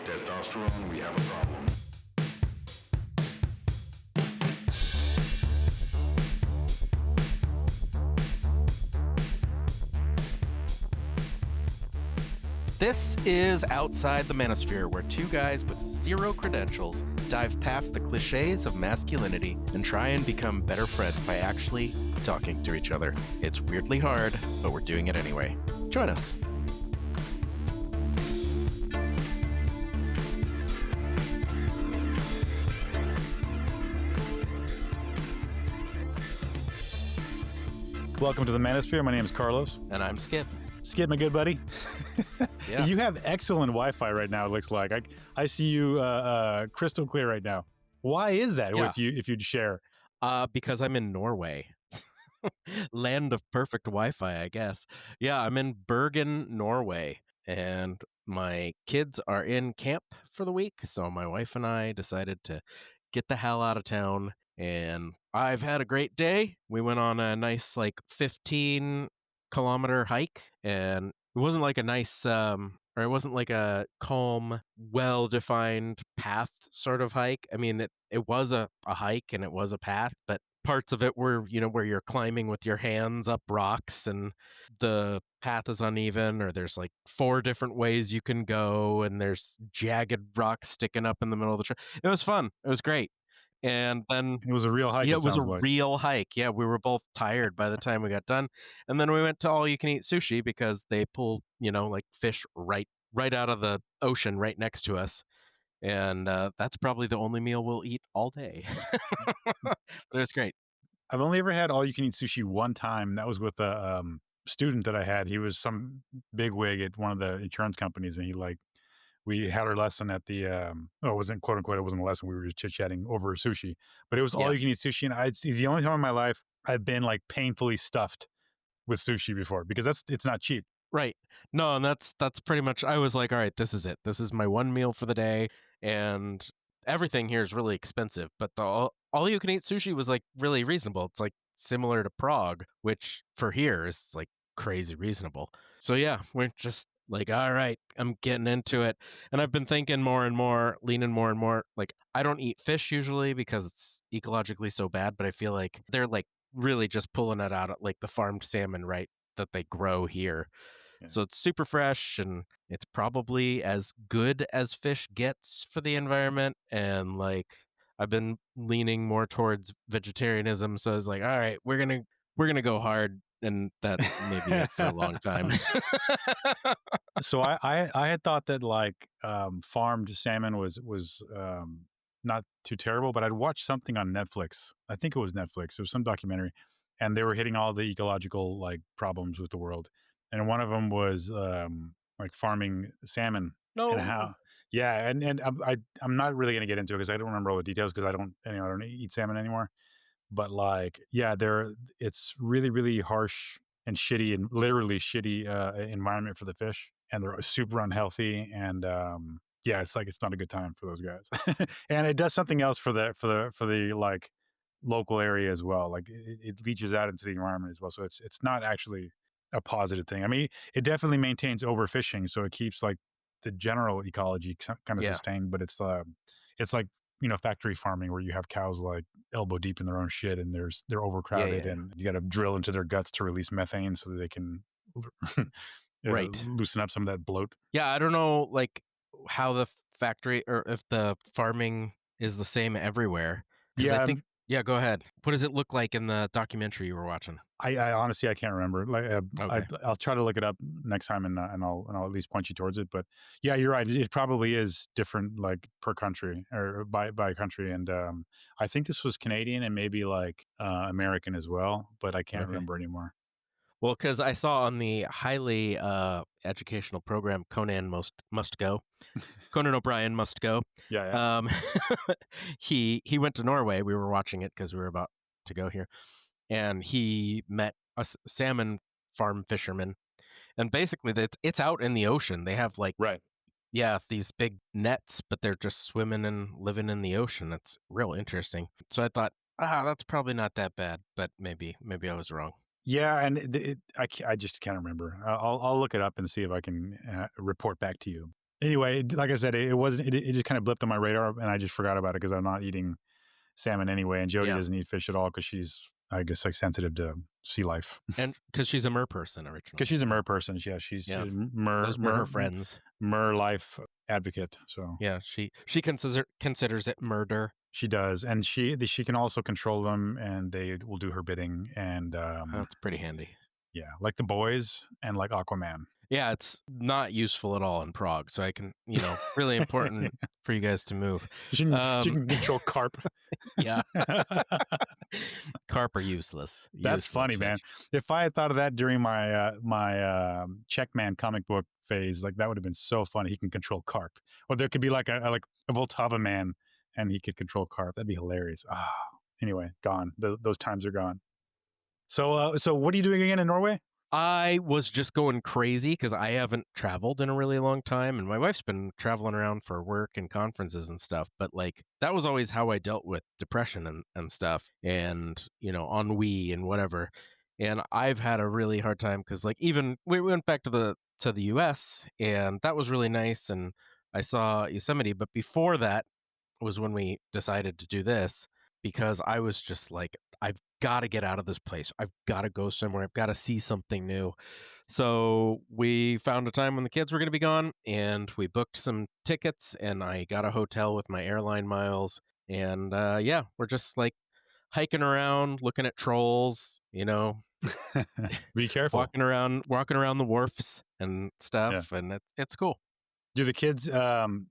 Testosterone, we have a problem. This is Outside the Manosphere, where two guys with zero credentials dive past the cliches of masculinity and try and become better friends by actually talking to each other. It's weirdly hard, but we're doing it anyway. Join us. Welcome to the Manosphere. My name is Carlos. And I'm Skip. Skip, my good buddy. Yeah. You have excellent Wi-Fi right now, it looks like. I see you crystal clear right now. Why is that, Yeah. if you'd share? Because I'm in Norway. Land of perfect Wi-Fi, I guess. Yeah, I'm in Bergen, Norway. And my kids are in camp for the week. So my wife and I decided to get the hell out of town. And I've had a great day. We went on a nice 15-kilometer hike, and it wasn't like a nice or it wasn't like a calm, well-defined path sort of hike. I mean, it was a hike and it was a path, but parts of it were, where you're climbing with your hands up rocks and the path is uneven, or there's 4 different ways you can go, and there's jagged rocks sticking up in the middle of the trail. It was fun. It was great. And then It was a real hike. yeah, it was a like. real hike. Yeah, we were both tired by the time we got done. And then we went to all-you-can-eat sushi because they pull, fish right out of the ocean right next to us. And that's probably the only meal we'll eat all day. But it was great. I've only ever had all-you-can-eat sushi one time. That was with a student that I had. He was some bigwig at one of the insurance companies, and we had our lesson at the, it wasn't quote unquote, it wasn't a lesson. We were just chit chatting over sushi, but it was all you can eat sushi. And it's the only time in my life I've been painfully stuffed with sushi before, because it's not cheap. Right. No, and that's pretty much, I was like, all right, this is it. This is my one meal for the day. And everything here is really expensive, but the all you can eat sushi was really reasonable. It's similar to Prague, which for here is crazy reasonable. So yeah, we're just all right, I'm getting into it. And I've been thinking more and more, leaning more and more. I don't eat fish usually because it's ecologically so bad, but I feel like they're really just pulling it out of the farmed salmon, right, that they grow here. Yeah. So it's super fresh, and it's probably as good as fish gets for the environment. And I've been leaning more towards vegetarianism. So I was like, all right, we're gonna go hard. And that may be it for a long time. So I had thought that farmed salmon was not too terrible, but I'd watched something on Netflix. I think it was Netflix. It was some documentary, and they were hitting all the ecological problems with the world. And one of them was farming salmon. No. And how? Yeah, and I'm not really going to get into it because I don't remember all the details, because I don't eat salmon anymore. But it's really, really harsh and shitty, and literally shitty environment for the fish, and they're super unhealthy. And it's it's not a good time for those guys. And it does something else for the local area as well. It leaches out into the environment as well. So it's not actually a positive thing. I mean, it definitely maintains overfishing, so it keeps the general ecology kind of sustained. But it's factory farming where you have cows elbow deep in their own shit, and they're overcrowded, and you got to drill into their guts to release methane so that they can right, loosen up some of that bloat. Yeah, I don't know how the factory, or if the farming is the same everywhere. Yeah, I think. Yeah, go ahead. What does it look like in the documentary you were watching? I honestly, I can't remember. Okay. I'll try to look it up next time, and I'll at least point you towards it. But yeah, you're right. It probably is different, per country or by country. And I think this was Canadian and maybe American as well, but I can't remember anymore. Well, because I saw on the highly educational program Conan Must Go, Conan O'Brien Must Go. Yeah. He went to Norway. We were watching it because we were about to go here, and he met a salmon farm fisherman. And basically, it's out in the ocean. They have right. Yeah, these big nets, but they're just swimming and living in the ocean. It's real interesting. So I thought, that's probably not that bad, but maybe I was wrong. Yeah, and I just can't remember. I'll look it up and see if I can report back to you. Anyway, like I said, it wasn't. It just kind of blipped on my radar, and I just forgot about it because I'm not eating salmon anyway, and Jody Yeah. doesn't eat fish at all because she's, I guess, like sensitive to sea life. And because she's a mer person originally. Because she's a mer person. Yeah, she's Yeah. a mer Those were her friends. mer life advocate. So Yeah, she considers it murder. she does, and she can also control them, and they will do her bidding. And That's pretty handy. yeah, like the boys and like Aquaman. Yeah, it's not useful at all in Prague, so I can, really important for you guys to move. She can control carp. Yeah. Carp are useless. That's funny, fish. man. If I had thought of that during my my Checkman comic book phase, like that would have been so funny. He can control carp, or there could be like a Voltava man, and he could control carp. That'd be hilarious. Ah, anyway, gone. Those times are gone. So, so what are you doing again in Norway? I was just going crazy because I haven't traveled in a really long time, and my wife's been traveling around for work and conferences and stuff. But like that was always how I dealt with depression and stuff, and ennui and whatever. And I've had a really hard time because like even we went back to the U.S. and that was really nice, and I saw Yosemite. But before that was when we decided to do this because I was just like, I've got to get out of this place. I've got to go somewhere. I've got to see something new. So we found a time when the kids were going to be gone and we booked some tickets and I got a hotel with my airline miles. And yeah, we're just like hiking around, looking at trolls, Be careful. walking around the wharfs and stuff. And it's cool. Do the kids, do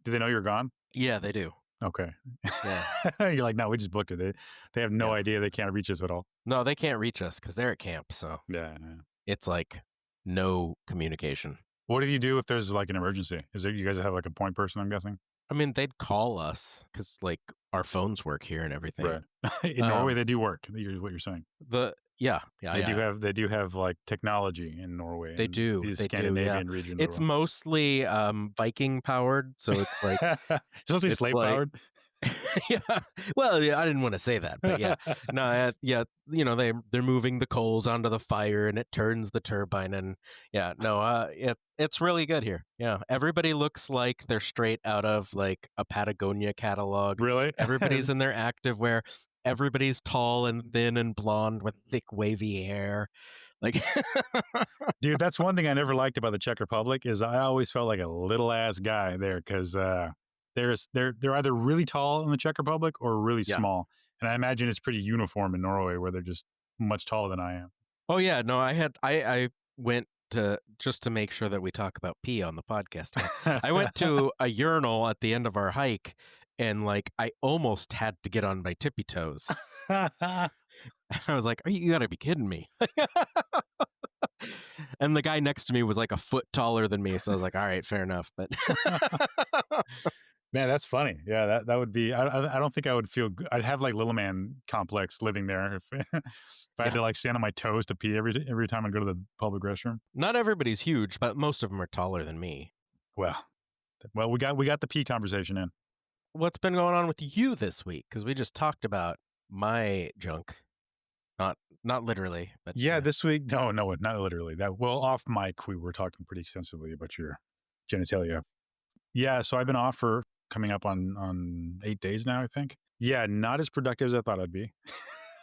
they know you're gone? Yeah, they do. Okay. Yeah. You're like, no, we just booked it. They have no idea. They can't reach us at all. No, they can't reach us because they're at camp. So Yeah. it's like no communication. What do you do if there's like an emergency? Is there, you guys have like a point person, I'm guessing? I mean, they'd call us because like our phones work here and everything. Right. In Norway, they do work. What you're saying. They do have like technology in Norway. They do. The They Scandinavian do, yeah. region. It's mostly Viking powered, so it's like it's mostly slave powered. Yeah. Well, yeah, I didn't want to say that, but yeah. No, yeah, they're moving the coals onto the fire and it turns the turbine and yeah, no, it's really good here. Yeah. Everybody looks like they're straight out of like a Patagonia catalog. Really? Everybody's in their activewear. Everybody's tall and thin and blonde with thick wavy hair. Like dude, that's one thing I never liked about the Czech Republic is I always felt like a little ass guy there because they're either really tall in the Czech Republic or really small, and I imagine it's pretty uniform in Norway where they're just much taller than I am. Oh yeah, no, I went to just to make sure that we talk about pee on the podcast. I went to a urinal at the end of our hike, and like I almost had to get on my tippy toes. I was like, you got to be kidding me. And the guy next to me was like a foot taller than me, so I was like, all right, fair enough. But man, that's funny. Yeah, that would be. I don't think I would feel. I'd have like little man complex living there if I had to like stand on my toes to pee every time I go to the public restroom. Not everybody's huge, but most of them are taller than me. Well, we got the pee conversation in. What's been going on with you this week? Because we just talked about my junk. Not literally, but yeah, this week. No, not literally. Off mic, we were talking pretty extensively about your genitalia. Yeah, so I've been off for coming up on 8 days now, I think. Yeah, not as productive as I thought I'd be.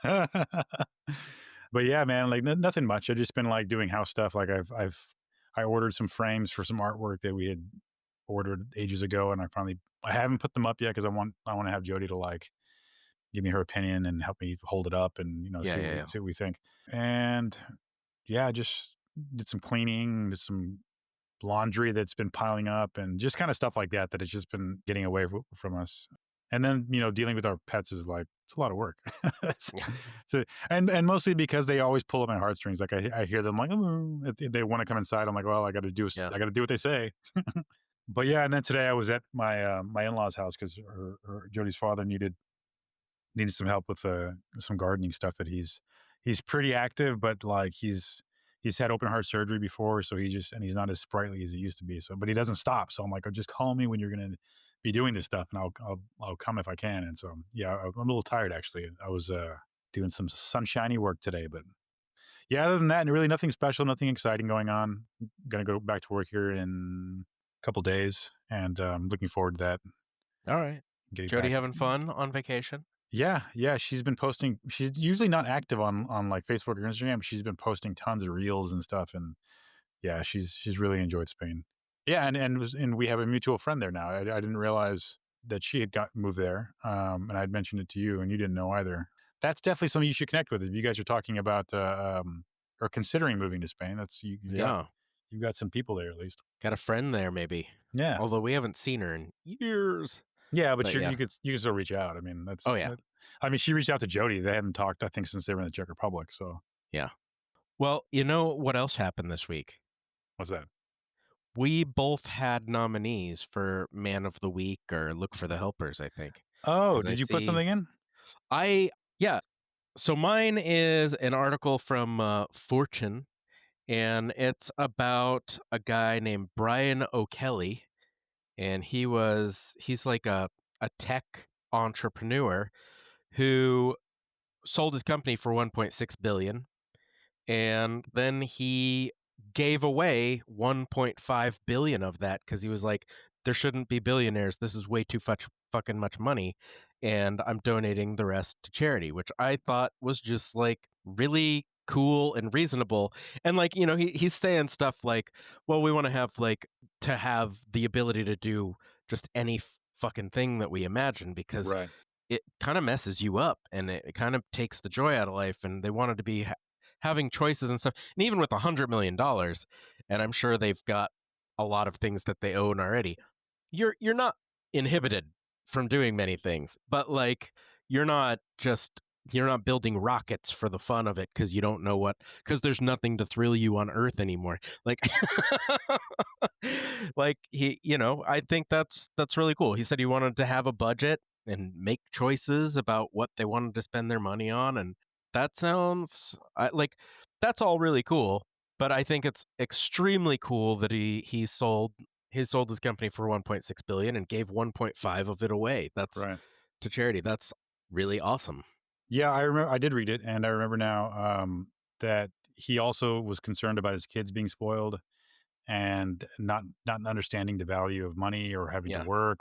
But yeah, man, like nothing much. I've just been like doing house stuff. Like I ordered some frames for some artwork that we had ordered ages ago, and I haven't put them up yet because I want to have Jody to like give me her opinion and help me hold it up and see what we think. And yeah, just did some cleaning, did some laundry that's been piling up and just kind of stuff like that it's just been getting away from us. And then dealing with our pets is like it's a lot of work. So and mostly because they always pull at my heartstrings. Like I hear them like, oh, they want to come inside. I'm like, well, I got to do what they say. But yeah, and then today I was at my my in-laws' house because Jody's father needed some help with some gardening stuff that he's pretty active, but like he's had open heart surgery before, so he's not as sprightly as he used to be. So, but he doesn't stop. So I'm like, oh, just call me when you're going to be doing this stuff, and I'll come if I can. And so yeah, I'm a little tired actually. I was doing some sunshiny work today, but yeah, other than that, really nothing special, nothing exciting going on. I'm gonna go back to work here in couple days, and looking forward to that. All right. Getting Jody back. having fun on vacation? Yeah, yeah. She's been posting. She's usually not active on like Facebook or Instagram. But she's been posting tons of reels and stuff, and yeah, she's really enjoyed Spain. Yeah, and we have a mutual friend there now. I didn't realize that she had got moved there, and I'd mentioned it to you, and you didn't know either. That's definitely something you should connect with. If you guys are talking about or considering moving to Spain, that's Yeah. you've got some people there at least. Got a friend there, maybe. Yeah, Although we haven't seen her in years. yeah, but But yeah. you can still reach out. I mean, Oh, yeah. I mean, she reached out to Jody. They haven't talked, I think, since they were in the Czech Republic. So Yeah. Well, you know what else happened this week? what's that? We both had nominees for Man of the Week or Look for the Helpers, I think. Oh, Because I did you put see, something in? yeah. So mine is an article from Fortune, and it's about a guy named Brian O'Kelly, and he's like a tech entrepreneur who sold his company for 1.6 billion, and then he gave away 1.5 billion of that because he was like, there shouldn't be billionaires, this is way too fucking much money, and I'm donating the rest to charity, which I thought was just like really cool and reasonable. And like, you know, he's saying stuff like, well, we want to have the ability to do just any fucking thing that we imagine, because Right. it kind of messes you up and it kind of takes the joy out of life, and they wanted to be having choices and stuff. And even with $100 million, and I'm sure they've got a lot of things that they own already, you're not inhibited from doing many things, but like you're not building rockets for the fun of it because you don't know what, because there's nothing to thrill you on Earth anymore. Like, like he, you know, I think that's really cool. He said he wanted to have a budget and make choices about what they wanted to spend their money on, and that sounds like that's all really cool. But I think it's extremely cool that he sold his company for 1.6 billion and gave 1.5 of it away. That's Right. to charity. That's really awesome. Yeah, I remember. I did read it, and I remember now that he also was concerned about his kids being spoiled and not understanding the value of money or having to Yeah. work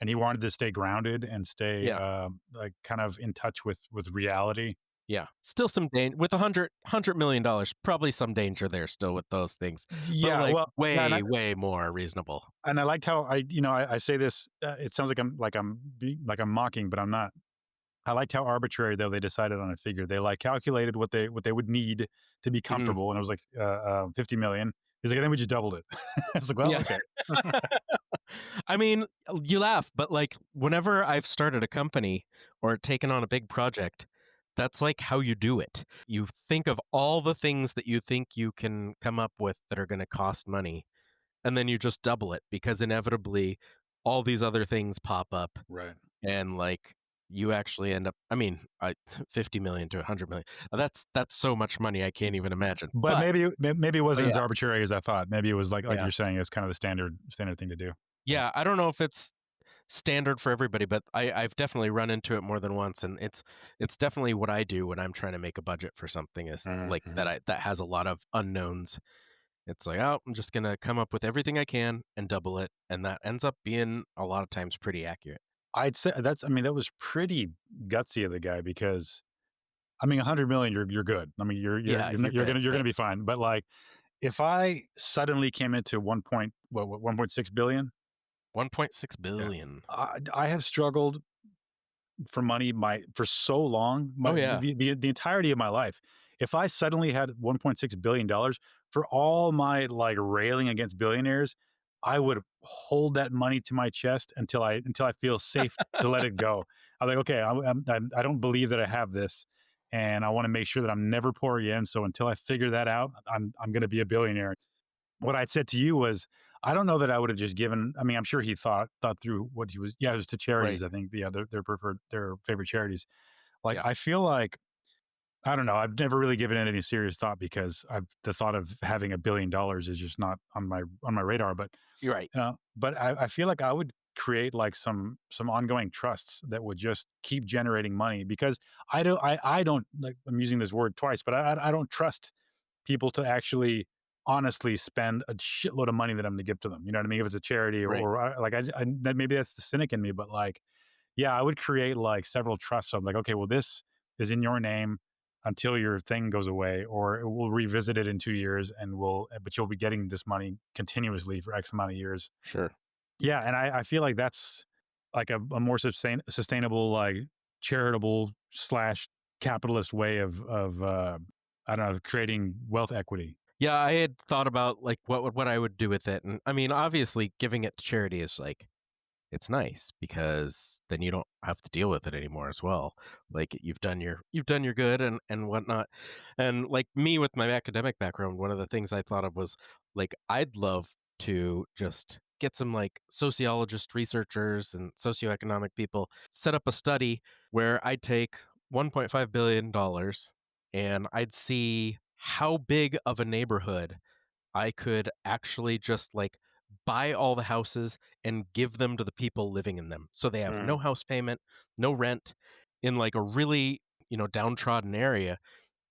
and he wanted to stay grounded and stay Yeah. like kind of in touch with reality. Yeah. Still some danger with $100 million, probably some danger there still with those things. But Yeah, like well, yeah, way more reasonable. and I liked how I say this. It sounds like I'm mocking, but I'm not. I liked how arbitrary though they decided on a figure. They like calculated what they would need to be Mhm. comfortable, and it was like 50 million. He's like, and then we just doubled it. I was like, well, Yeah. okay. I mean, you laugh, but like whenever I've started a company or taken on a big project, that's like how you do it. You think of all the things that you think you can come up with that are going to cost money, and then you just double it because inevitably all these other things pop up, Right. and like you actually end up, I mean, 50 million to 100 million. That's so much money I can't even imagine. But maybe it wasn't as yeah. arbitrary as I thought. Maybe it was like Yeah. you're saying, it's kind of the standard thing to do. Yeah, I don't know if it's standard for everybody, but I've definitely run into it more than once, and it's definitely what I do when I'm trying to make a budget for something, is like Mhm. that has a lot of unknowns. It's like, oh, I'm just gonna come up with everything I can and double it, and that ends up being a lot of times pretty accurate. I'd say I mean, that was pretty gutsy of the guy because I mean, 100 million, you're good. I mean, Yeah, you're good, you're but gonna be fine. But like, if I suddenly came into 1.6 billion, 1.6 yeah, billion. I have struggled for money for so long, Oh yeah, the entirety of my life. If I suddenly had 1.6 billion dollars, for all my like railing against billionaires, I would hold that money to my chest until I feel safe to let it go. I'm like, okay, I don't believe that I have this, and I want to make sure that I'm never poor again. So until I figure that out, I'm going to be a billionaire. What I'd said to you was, I don't know that I would have just given. I mean, I'm sure he thought through what he was. Yeah, it was to right. charities. I think their favorite charities. Like, Yeah, I feel like I don't know. I've never really given it any serious thought because the thought of having $1 billion is just not on my radar. you're right. But I feel like I would create like some ongoing trusts that would just keep generating money because I don't like, I'm using this word twice, but I don't trust people to actually honestly spend a shitload of money that I'm going to give to them. You know what I mean? If it's a charity Right. that maybe that's the cynic in me, but like, yeah, I would create like several trusts. So I'm like, okay, well, this is in your name until your thing goes away, or we'll revisit it in 2 years but you'll be getting this money continuously for X amount of years. Sure. Yeah. And I feel like that's like a more sustainable, like charitable slash capitalist way of I don't know, creating wealth equity. Yeah, I had thought about like what I would do with it, and I mean, obviously, giving it to charity is like it's nice because then you don't have to deal with it anymore as well. Like you've done your good and whatnot. And like me with my academic background, one of the things I thought of was like I'd love to just get some like sociologist researchers and socioeconomic people set up a study where I'd take $1.5 billion and I'd see how big of a neighborhood I could actually just like buy all the houses and give them to the people living in them. So they have no house payment, no rent in like a really, downtrodden area,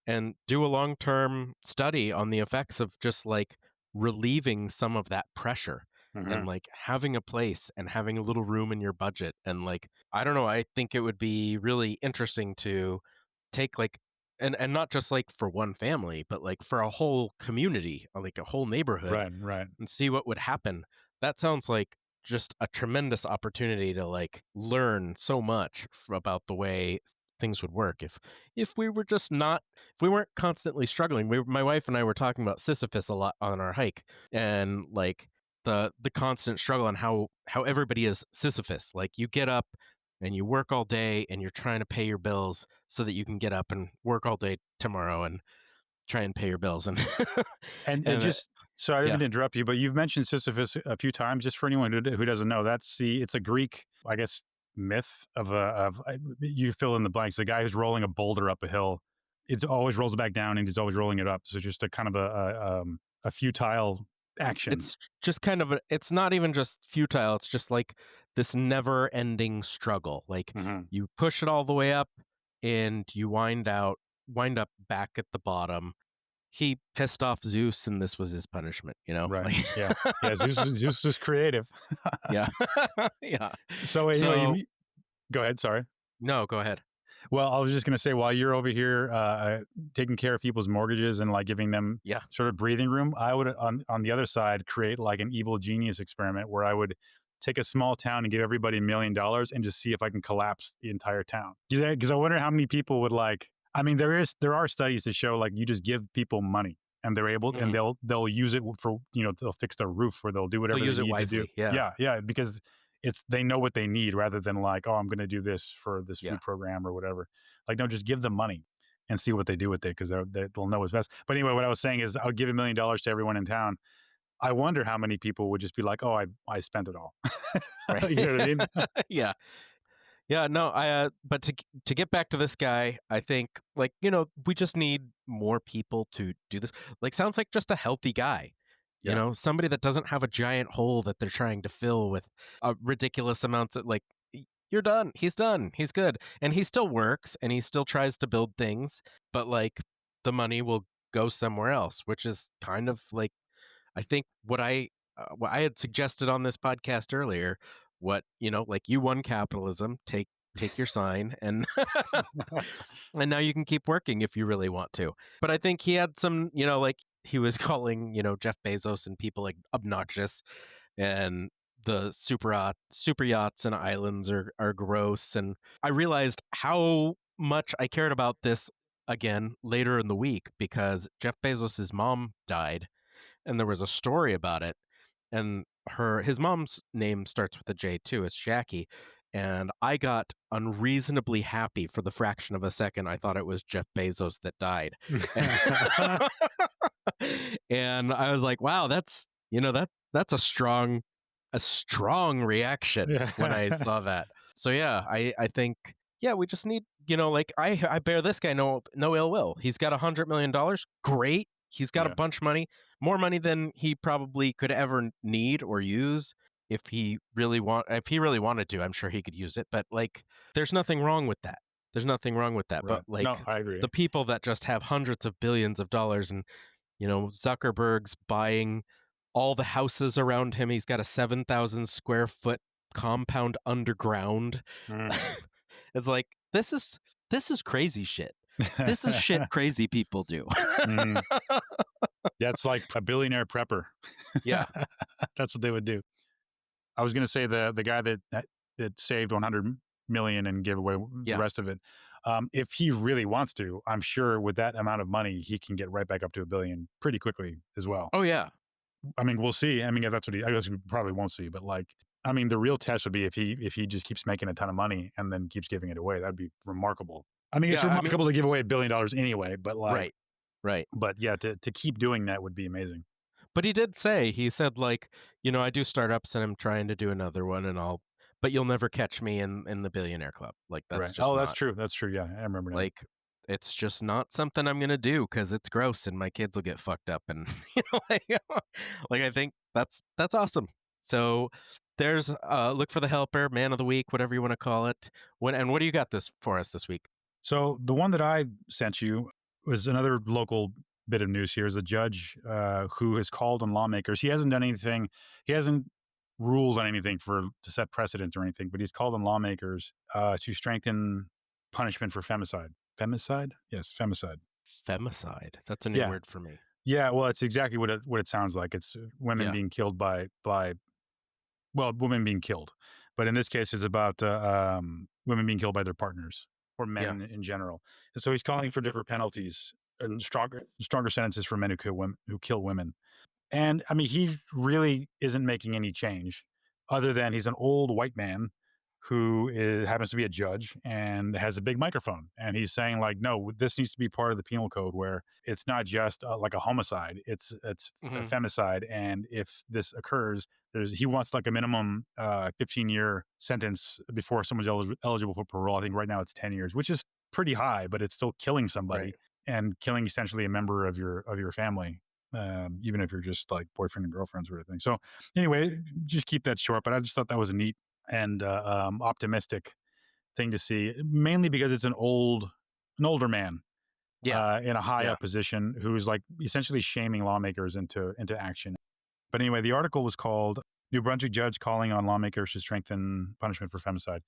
and do a long-term study on the effects of just like relieving some of that pressure and Mhm. like having a place and having a little room in your budget. And like I don't know, I think it would be really interesting to take like and not just like for one family, but like for a whole community, like a whole neighborhood, Right, right. and see what would happen. That sounds like just a tremendous opportunity to like learn so much about the way things would work if we were just not if we weren't constantly struggling. My wife and I were talking about Sisyphus a lot on our hike, and like the constant struggle and how everybody is Sisyphus. Like you get up and you work all day and you're trying to pay your bills so that you can get up and work all day tomorrow and try and pay your bills and And and just so I didn't yeah. mean to interrupt you, but you've mentioned Sisyphus a few times. Just for anyone who doesn't know, it's a Greek, I guess, myth you fill in the blanks. The guy who's rolling a boulder up a hill, it always rolls back down, and he's always rolling it up. So just a kind of a futile action. It's just kind of it's not even just futile, it's just like this never ending struggle. Like Hmm. you push it all the way up and you wind up back at the bottom. He pissed off Zeus and this was his punishment, Right. Like Yeah. Yeah. Zeus is creative. yeah. Yeah. So anyway, So go ahead. Sorry. no, go ahead. Well, I was just going to say, while you're over here taking care of people's mortgages and like giving them Yeah. sort of breathing room, I would on the other side create like an evil genius experiment where I would take a small town and give everybody $1 million and just see if I can collapse the entire town. Because I wonder how many people would like. I mean, there are studies to show like you just give people money and they're able and Mhm. they'll use it for they'll fix their roof or they'll do whatever They'll use they it need to do. wisely. Yeah. Yeah, yeah, because they know what they need rather than like, oh, I'm going to do this for this Yeah. food program or whatever. Like, no, just give them money and see what they do with it because they'll know what's best. But anyway, what I was saying is I'll give $1 million to everyone in town. I wonder how many people would just be like, oh, I spent it all. Right. You know what I mean? Yeah. Yeah, no, but to get back to this guy, I think like, we just need more people to do this. Like sounds like just a healthy guy. Yeah. Somebody that doesn't have a giant hole that they're trying to fill with ridiculous amounts of like you're done. He's done. He's good. And he still works and he still tries to build things, but like the money will go somewhere else, which is kind of like I think what I had suggested on this podcast earlier, what, like you won capitalism, take your sign and and now you can keep working if you really want to. But I think he had some, like he was calling, Jeff Bezos and people like obnoxious, and the super yachts and islands are gross. And I realized how much I cared about this again later in the week because Jeff Bezos's mom died and there was a story about it. And his mom's name starts with a J too. It's Jackie. And I got unreasonably happy for the fraction of a second. I thought it was Jeff Bezos that died. And I was like, wow, that's a strong reaction Yeah. when I saw that. So yeah, I think yeah, we just need, like I bear this guy no ill will. He's got $100 million. Great. He's got a Yeah. bunch of money, more money than he probably could ever need or use. If he really wanted to, I'm sure he could use it. But like, there's nothing wrong with that. There's nothing wrong with that. Right. But like No, I agree. the people that just have hundreds of billions of dollars and Zuckerberg's buying all the houses around him. He's got a 7,000 square foot compound underground. Mm. It's like this is crazy shit. This is shit crazy people do. Mhm. That's like a billionaire prepper. Yeah. That's what they would do. I was going to say the guy that saved 100 million and gave away the Yeah. rest of it. If he really wants to, I'm sure with that amount of money, he can get right back up to a billion pretty quickly as well. Oh yeah. I mean, we'll see. I mean, if that's what I guess we probably won't see, but like, I mean, the real test would be if he just keeps making a ton of money and then keeps giving it away. That'd be remarkable. I mean, it's Yeah, I mean- remarkable to give away $1 billion anyway, but like, Right. but yeah, to keep doing that would be amazing. But he said like, I do startups and I'm trying to do another one but you'll never catch me in the billionaire club. Like that's Right. just Oh, not, that's true. That's true. Yeah, I remember now. like it's just not something I'm gonna do because it's gross and my kids will get fucked up and like I think that's awesome. So there's look for the helper, man of the week, whatever you want to call it. What do you got this for us this week? So the one that I sent you was another local bit of news here. Is a judge who has called on lawmakers. He hasn't done anything. He hasn't ruled on anything to set precedent or anything, but he's called on lawmakers to strengthen punishment for femicide. Femicide? Yes, femicide. Femicide. That's a new Yeah. word for me. Yeah, well, it's exactly what it sounds like. It's women Yeah. being killed by women being killed, but in this case, it's about women being killed by their partners or men in general. And so he's calling for different penalties and stronger sentences for men who kill women. And I mean, he really isn't making any change, other than he's an old white man who happens to be a judge and has a big microphone, and he's saying like, no, this needs to be part of the penal code where it's not just like a homicide, it's a femicide, and if this occurs, he wants like a minimum 15-year sentence before someone's eligible for parole. I think right now it's 10 years, which is pretty high, but it's still killing somebody and killing essentially a member of your family. Even if you're just like boyfriend and girlfriend sort of thing. So anyway, just keep that short. But I just thought that was a neat and optimistic thing to see, mainly because it's an older man in a high up position who's like essentially shaming lawmakers into action. But anyway, the article was called "New Brunswick Judge Calling on Lawmakers to Strengthen Punishment for Femicide."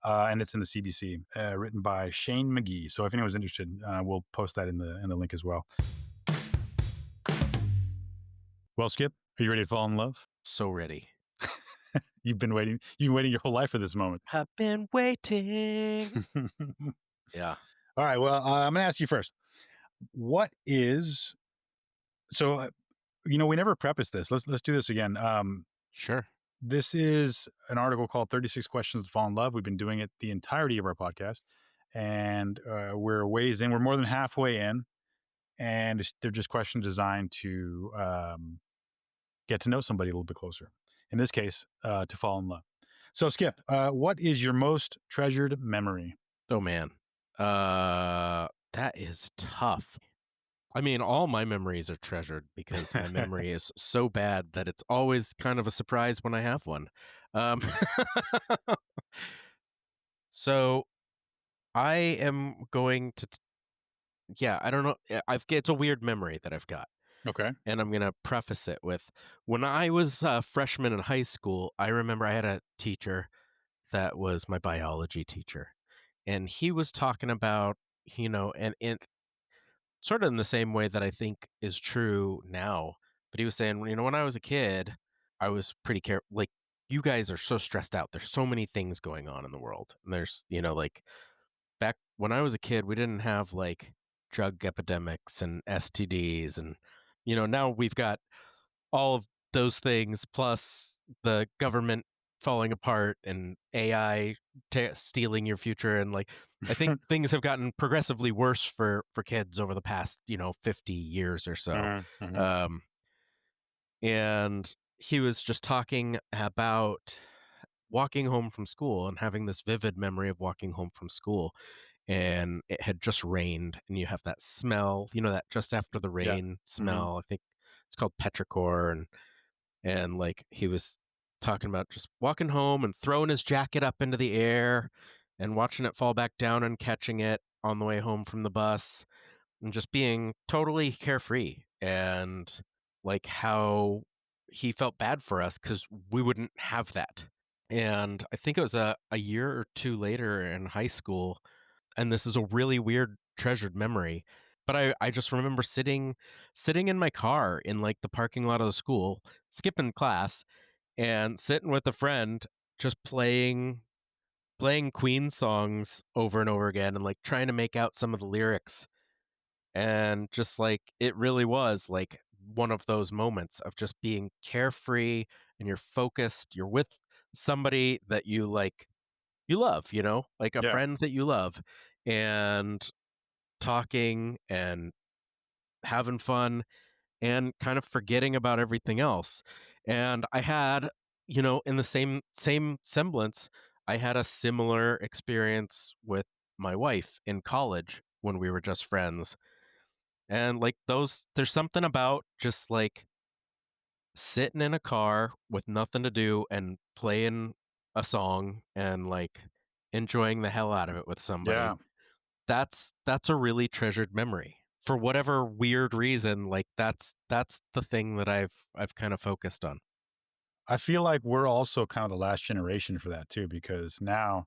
And it's in the CBC, written by Shane McGee. So if anyone's interested, we'll post that in the link as well. Well, Skip, are you ready to fall in love? So ready. You've been waiting your whole life for this moment. I've been waiting. Yeah. All right. Well, I'm going to ask you first. What is we never preface this. Let's do this again. Sure. This is an article called 36 Questions to Fall in Love. We've been doing it the entirety of our podcast, and we're ways in. We're more than halfway in, and they're just questions designed to get to know somebody a little bit closer. In this case, to fall in love. So, Skip, what is your most treasured memory? Oh man, that is tough. I mean, all my memories are treasured because my memory is so bad that it's always kind of a surprise when I have one. So I am going to, I don't know. It's a weird memory that I've got. Okay. And I'm going to preface it with, when I was a freshman in high school, I remember I had a teacher that was my biology teacher. And he was talking about, and sort of in the same way that I think is true now. But he was saying, when I was a kid, I was pretty careful. Like, you guys are so stressed out. There's so many things going on in the world. And there's, like, back when I was a kid, we didn't have like drug epidemics and STDs. And, now we've got all of those things plus the government falling apart and AI stealing your future. And like, I think things have gotten progressively worse for kids over the past, 50 years or so. Mm-hmm. And he was just talking about walking home from school and having this vivid memory of walking home from school. And it had just rained, and you have that smell, that just after the rain smell. I think it's called Petticoat, and like he was talking about just walking home and throwing his jacket up into the air and watching it fall back down and catching it on the way home from the bus. and just being totally carefree, and like how he felt bad for us because we wouldn't have that. And I think it was a year or two later in high school, and this is a really weird treasured memory, but I just remember sitting in my car in like the parking lot of the school, skipping class, and sitting with a friend just playing Queen songs over and over again and like trying to make out some of the lyrics. And just like it really was like one of those moments of just being carefree, and you're focused, you're with somebody that you like, you love, like a Yeah. friend that you love, and talking and having fun and kind of forgetting about everything else. And I had, in the same semblance, I had a similar experience with my wife in college when we were just friends. And like those, there's something about just like sitting in a car with nothing to do and playing a song and like enjoying the hell out of it with somebody. Yeah. That's a really treasured memory. For whatever weird reason, like that's the thing that I've kind of focused on. I feel like we're also kind of the last generation for that too, because now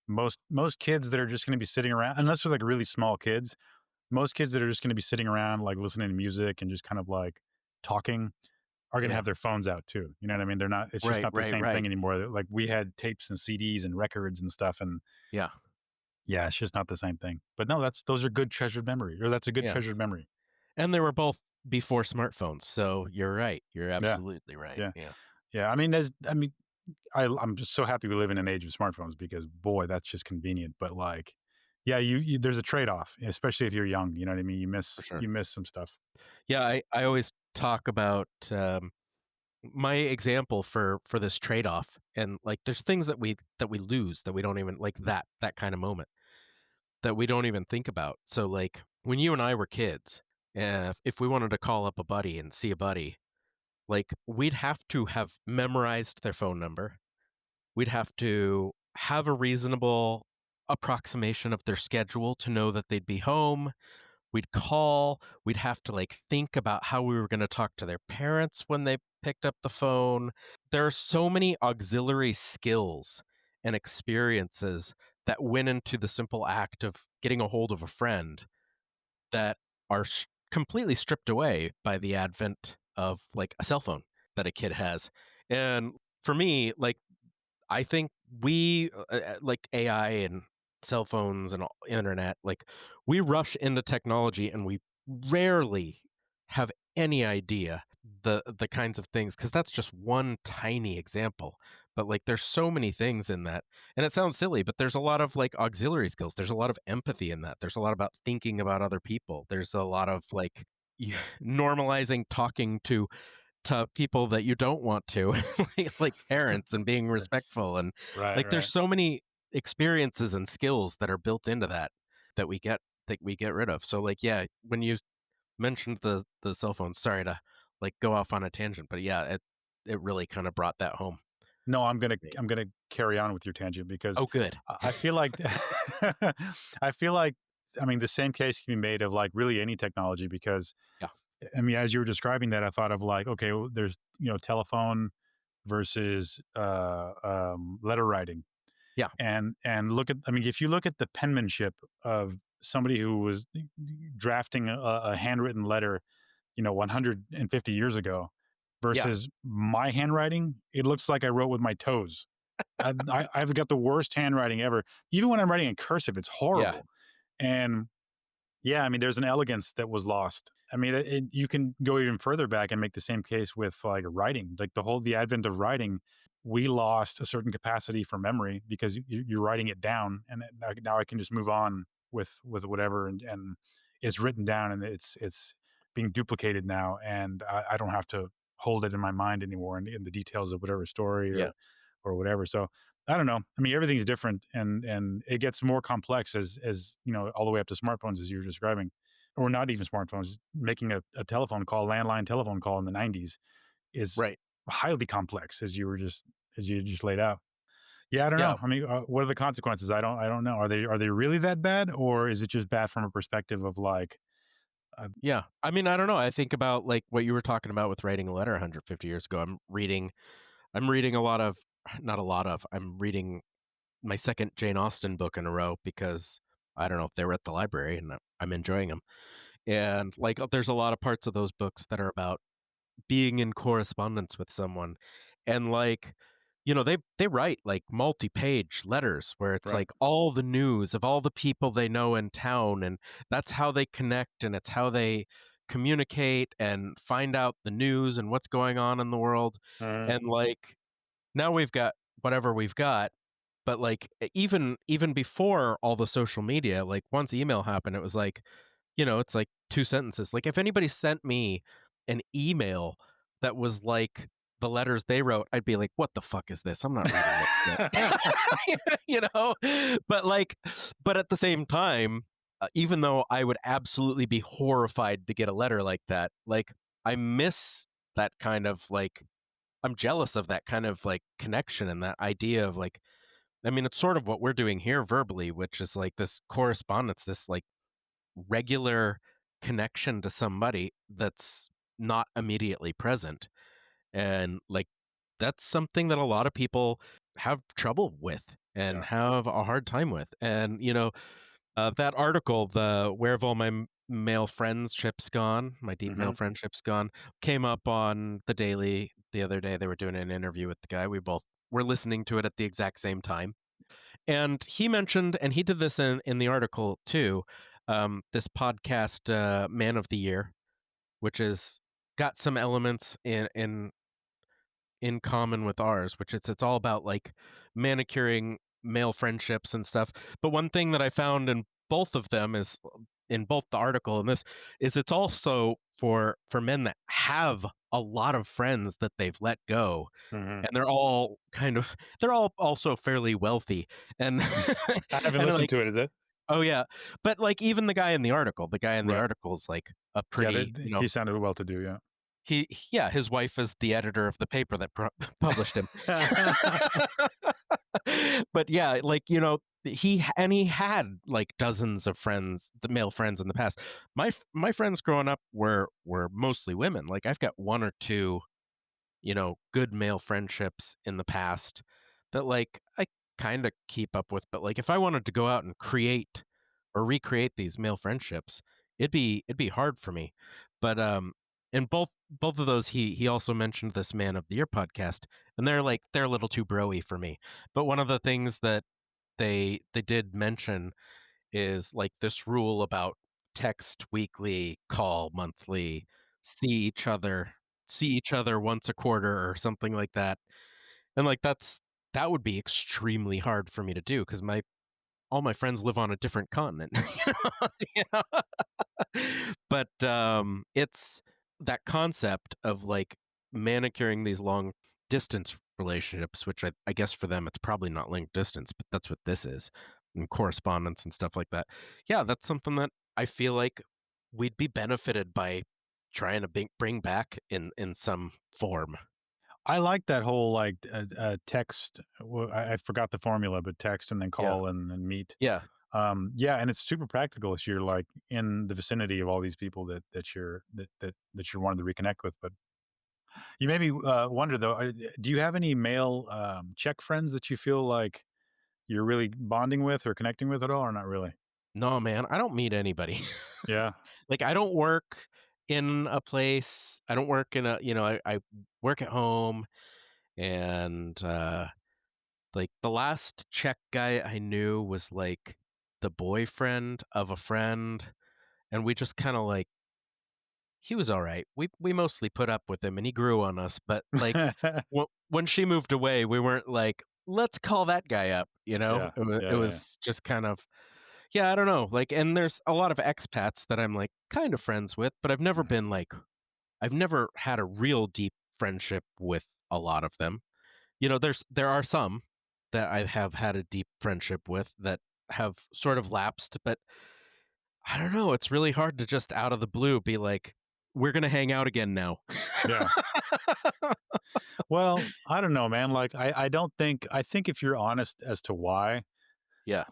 most kids that are just going to be sitting around, unless they're like really small kids, most kids that are just going to be sitting around like listening to music and just kind of like talking are going to Yeah. have their phones out too. You know what I mean? They're not. It's just Right, not the right, same thing right. anymore. Like we had tapes and CDs and records and stuff, and Yeah. yeah, it's just not the same thing. But no, those are good treasured memory, or that's a good Yeah. treasured memory. And they were both before smartphones, so you're right. You're Yeah, absolutely right. yeah, Yeah. yeah. I'm just so happy we live in an age of smartphones because boy, that's just convenient. But like, yeah, you there's a trade off, especially if you're young. You know what I mean? For You sure. miss some stuff. Yeah, I always talk about my example for this trade-off, and like there's things that we lose that we don't even like, that kind of moment that we don't even think about. So like when you and I were kids, if we wanted to call up a buddy and see a buddy, like we'd have to have memorized their phone number. We'd have to have a reasonable approximation of their schedule to know that they'd be home. We'd call, we'd have to like think about how we were going to talk to their parents when they picked up the phone. There are so many auxiliary skills and experiences that went into the simple act of getting a hold of a friend that are completely stripped away by the advent of like a cell phone that a kid has. And for me, like I think we like AI and cell phones and internet, like we rush into technology and we rarely have any idea the kinds of things, because that's just one tiny example. But like there's so many things in that, and it sounds silly, but there's a lot of like auxiliary skills. There's a lot of empathy in that. There's a lot about thinking about other people. There's a lot of like normalizing talking to people that you don't want to, like parents, and being respectful, and Right, like there's right. so many experiences and skills that are built into that we get rid of. So like yeah, when you mentioned the cell phone, sorry to like go off on a tangent, but yeah, it really kind of brought that home. No, Me. I'm gonna carry on with your tangent because Oh, good. I feel like I feel like I mean the same case can be made of like really any technology because Yeah, I mean as you were describing that I thought of like okay well, there's telephone versus letter writing yeah, and look at I mean if you look at the penmanship of somebody who was drafting a handwritten letter 150 years ago yeah, versus my handwriting, it looks like I wrote with my toes. I've got the worst handwriting ever. Even when I'm writing in cursive, it's yeah, horrible. And yeah, I mean, there's an elegance that was lost. I mean, you can go even further back and make the same case with like writing, like the advent of writing. We lost a certain capacity for memory because you're writing it down, and now I can just move on with whatever, and it's written down, and it's being duplicated now, and I don't have to hold it in my mind anymore, in the details of whatever story yeah, or whatever. So I don't know. I mean, everything's different, and it gets more complex as all the way up to smartphones, as you were describing, or not even smartphones. Making a telephone call, landline telephone call in the '90s, is right. highly complex, as you just laid out. Yeah, I don't Yeah, know. I mean, what are the consequences? I don't know. Are they really that bad, or is it just bad from a perspective of like Yeah. I mean, I don't know. I think about like what you were talking about with writing a letter 150 years ago. I'm reading a lot of not a lot of. I'm reading my second Jane Austen book in a row because I don't know if they were at the library and I'm enjoying them. And like there's a lot of parts of those books that are about being in correspondence with someone and like they write like multi-page letters where it's Right. like all the news of all the people they know in town, and that's how they connect and it's how they communicate and find out the news and what's going on in the world. Mhm. And like now we've got whatever we've got, but like even before all the social media, like once email happened, it was like, it's like two sentences. Like if anybody sent me an email that was like the letters they wrote, I'd be like, what the fuck is this? I'm not reading this shit. you know? But like, but at the same time, even though I would absolutely be horrified to get a letter like that, like I miss that kind of like, I'm jealous of that kind of like connection and that idea of like, I mean, it's sort of what we're doing here verbally, which is like this correspondence, this like regular connection to somebody that's not immediately present. And like that's something that a lot of people have trouble with and Yeah. have a hard time with. And, that article, the Where Have All My Male Friendships Gone, My Deep Male Mhm. Friendships Gone, came up on the Daily the other day. They were doing an interview with the guy. We both were listening to it at the exact same time. And he mentioned, and he did this in the article too, this podcast, Man of the Year, which is got some elements in common with ours, which it's all about like manicuring male friendships and stuff. But one thing that I found in both of them is in both the article and this is it's also for men that have a lot of friends that they've let go, Mhm. and they're all they're all also fairly wealthy and I haven't and listened like, to it. Is it? oh yeah, but like even the guy in the Right. article is like a Yeah. pretty, He sounded well to do. Yeah. yeah, his wife is the editor of the paper that published him. But yeah, like, he had like dozens of friends, the male friends in the past. My friends growing up were mostly women. Like I've got one or two, good male friendships in the past that like I kind of keep up with, but like if I wanted to go out and create or recreate these male friendships, it'd be hard for me. But in both of those, he also mentioned this Man of the Year podcast, and they're a little too broy for me. But one of the things that they did mention is like this rule about text weekly, call monthly, see each other, see each other once a quarter or something like that. And like that would be extremely hard for me to do because my all my friends live on a different continent. You know? But it's that concept of like manicuring these long distance relationships, which I guess for them it's probably not linked distance, but that's what this is, and correspondence and stuff like that. Yeah, that's something that I feel like we'd be benefited by trying to bring back in some form. I like that whole like text. Well, I forgot the formula, but text and then Yeah. call and meet. Yeah. Yeah, and it's super practical if you're like in the vicinity of all these people that you're wanting to reconnect with. But you maybe wonder though, do you have any male Czech friends that you feel like you're really bonding with or connecting with at all, or not really? No, man, I don't meet anybody. Yeah. Like I don't work in a place. I don't work in I work at home, and like the last Czech guy I knew was like the boyfriend of a friend, and we just kind of like he was all right. We mostly put up with him and he grew on us, but like when she moved away, we weren't like, let's call that guy up, Yeah. it Yeah. Yeah. was just kind of, yeah, I don't know. Like, and there's a lot of expats that I'm like kind of friends with, but Mhm. I've never had a real deep friendship with a lot of them. There are some that I have had a deep friendship with that have sort of lapsed, but I don't know. It's really hard to just out of the blue be like, we're going to hang out again now. Yeah. Well, I don't know, man. Like, I don't think, I think if you're honest as to why, Yeah.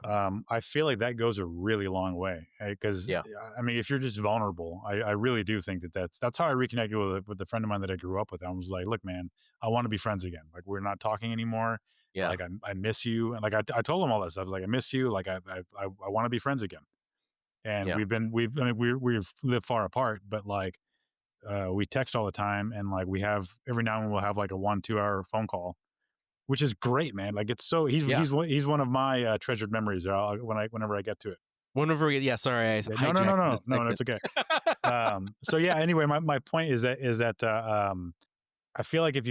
I feel like that goes a really long way because Yeah. I mean, if you're just vulnerable, I really do think that that's how I reconnected with a friend of mine that I grew up with. I was like, look, man, I want to be friends again. Like we're not talking anymore. Yeah. Like I miss you, and like I told him all this. I was like, I miss you. Like I want to be friends again. And Yeah. we've I mean we've lived far apart, but like we text all the time, and like we have every now and then we'll have like a 1-2 hour phone call, which is great, man. Like it's so Yeah. he's one of my treasured memories. Whenever I get to it. Whenever we get, yeah, sorry, I Yeah, no, no, no, hijacked it no, a no, second. that's okay. So yeah. Anyway, my point is that I feel like if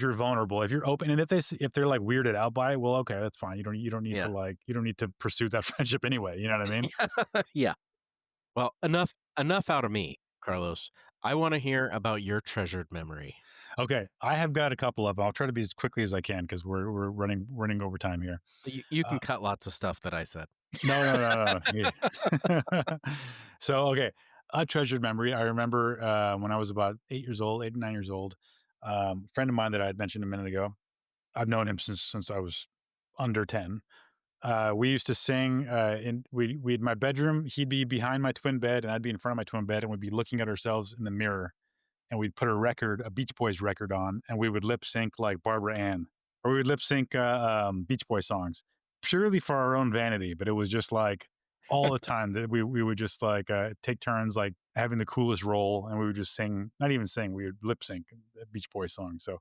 you're vulnerable, if you're open, and if they're like weirded out by it, well, okay, that's fine. You don't need to Yeah. like you don't need to pursue that friendship anyway. You know what I mean? Yeah. Well, enough out of me, Carlos. I want to hear about your treasured memory. Okay, I have got a couple of them. I'll try to be as quickly as I can because we're running over time here. You Uh, can cut lots of stuff that I said. no, no, no, no. So okay, a treasured memory. I remember when I was about 8 years old, 8 or 9 years old. A friend of mine that I had mentioned a minute ago. I've known him since I was under 10. We used to sing in we'd my bedroom. He'd be behind my twin bed, and I'd be in front of my twin bed, and we'd be looking at ourselves in the mirror, and we'd put a Beach Boys record on, and we would lip sync like Barbara Ann, or we would lip sync Beach Boy songs, purely for our own vanity. But it was just like all the time that we would just like take turns like having the coolest role, and we would just sing, not even sing, we would lip sync Beach Boy songs. So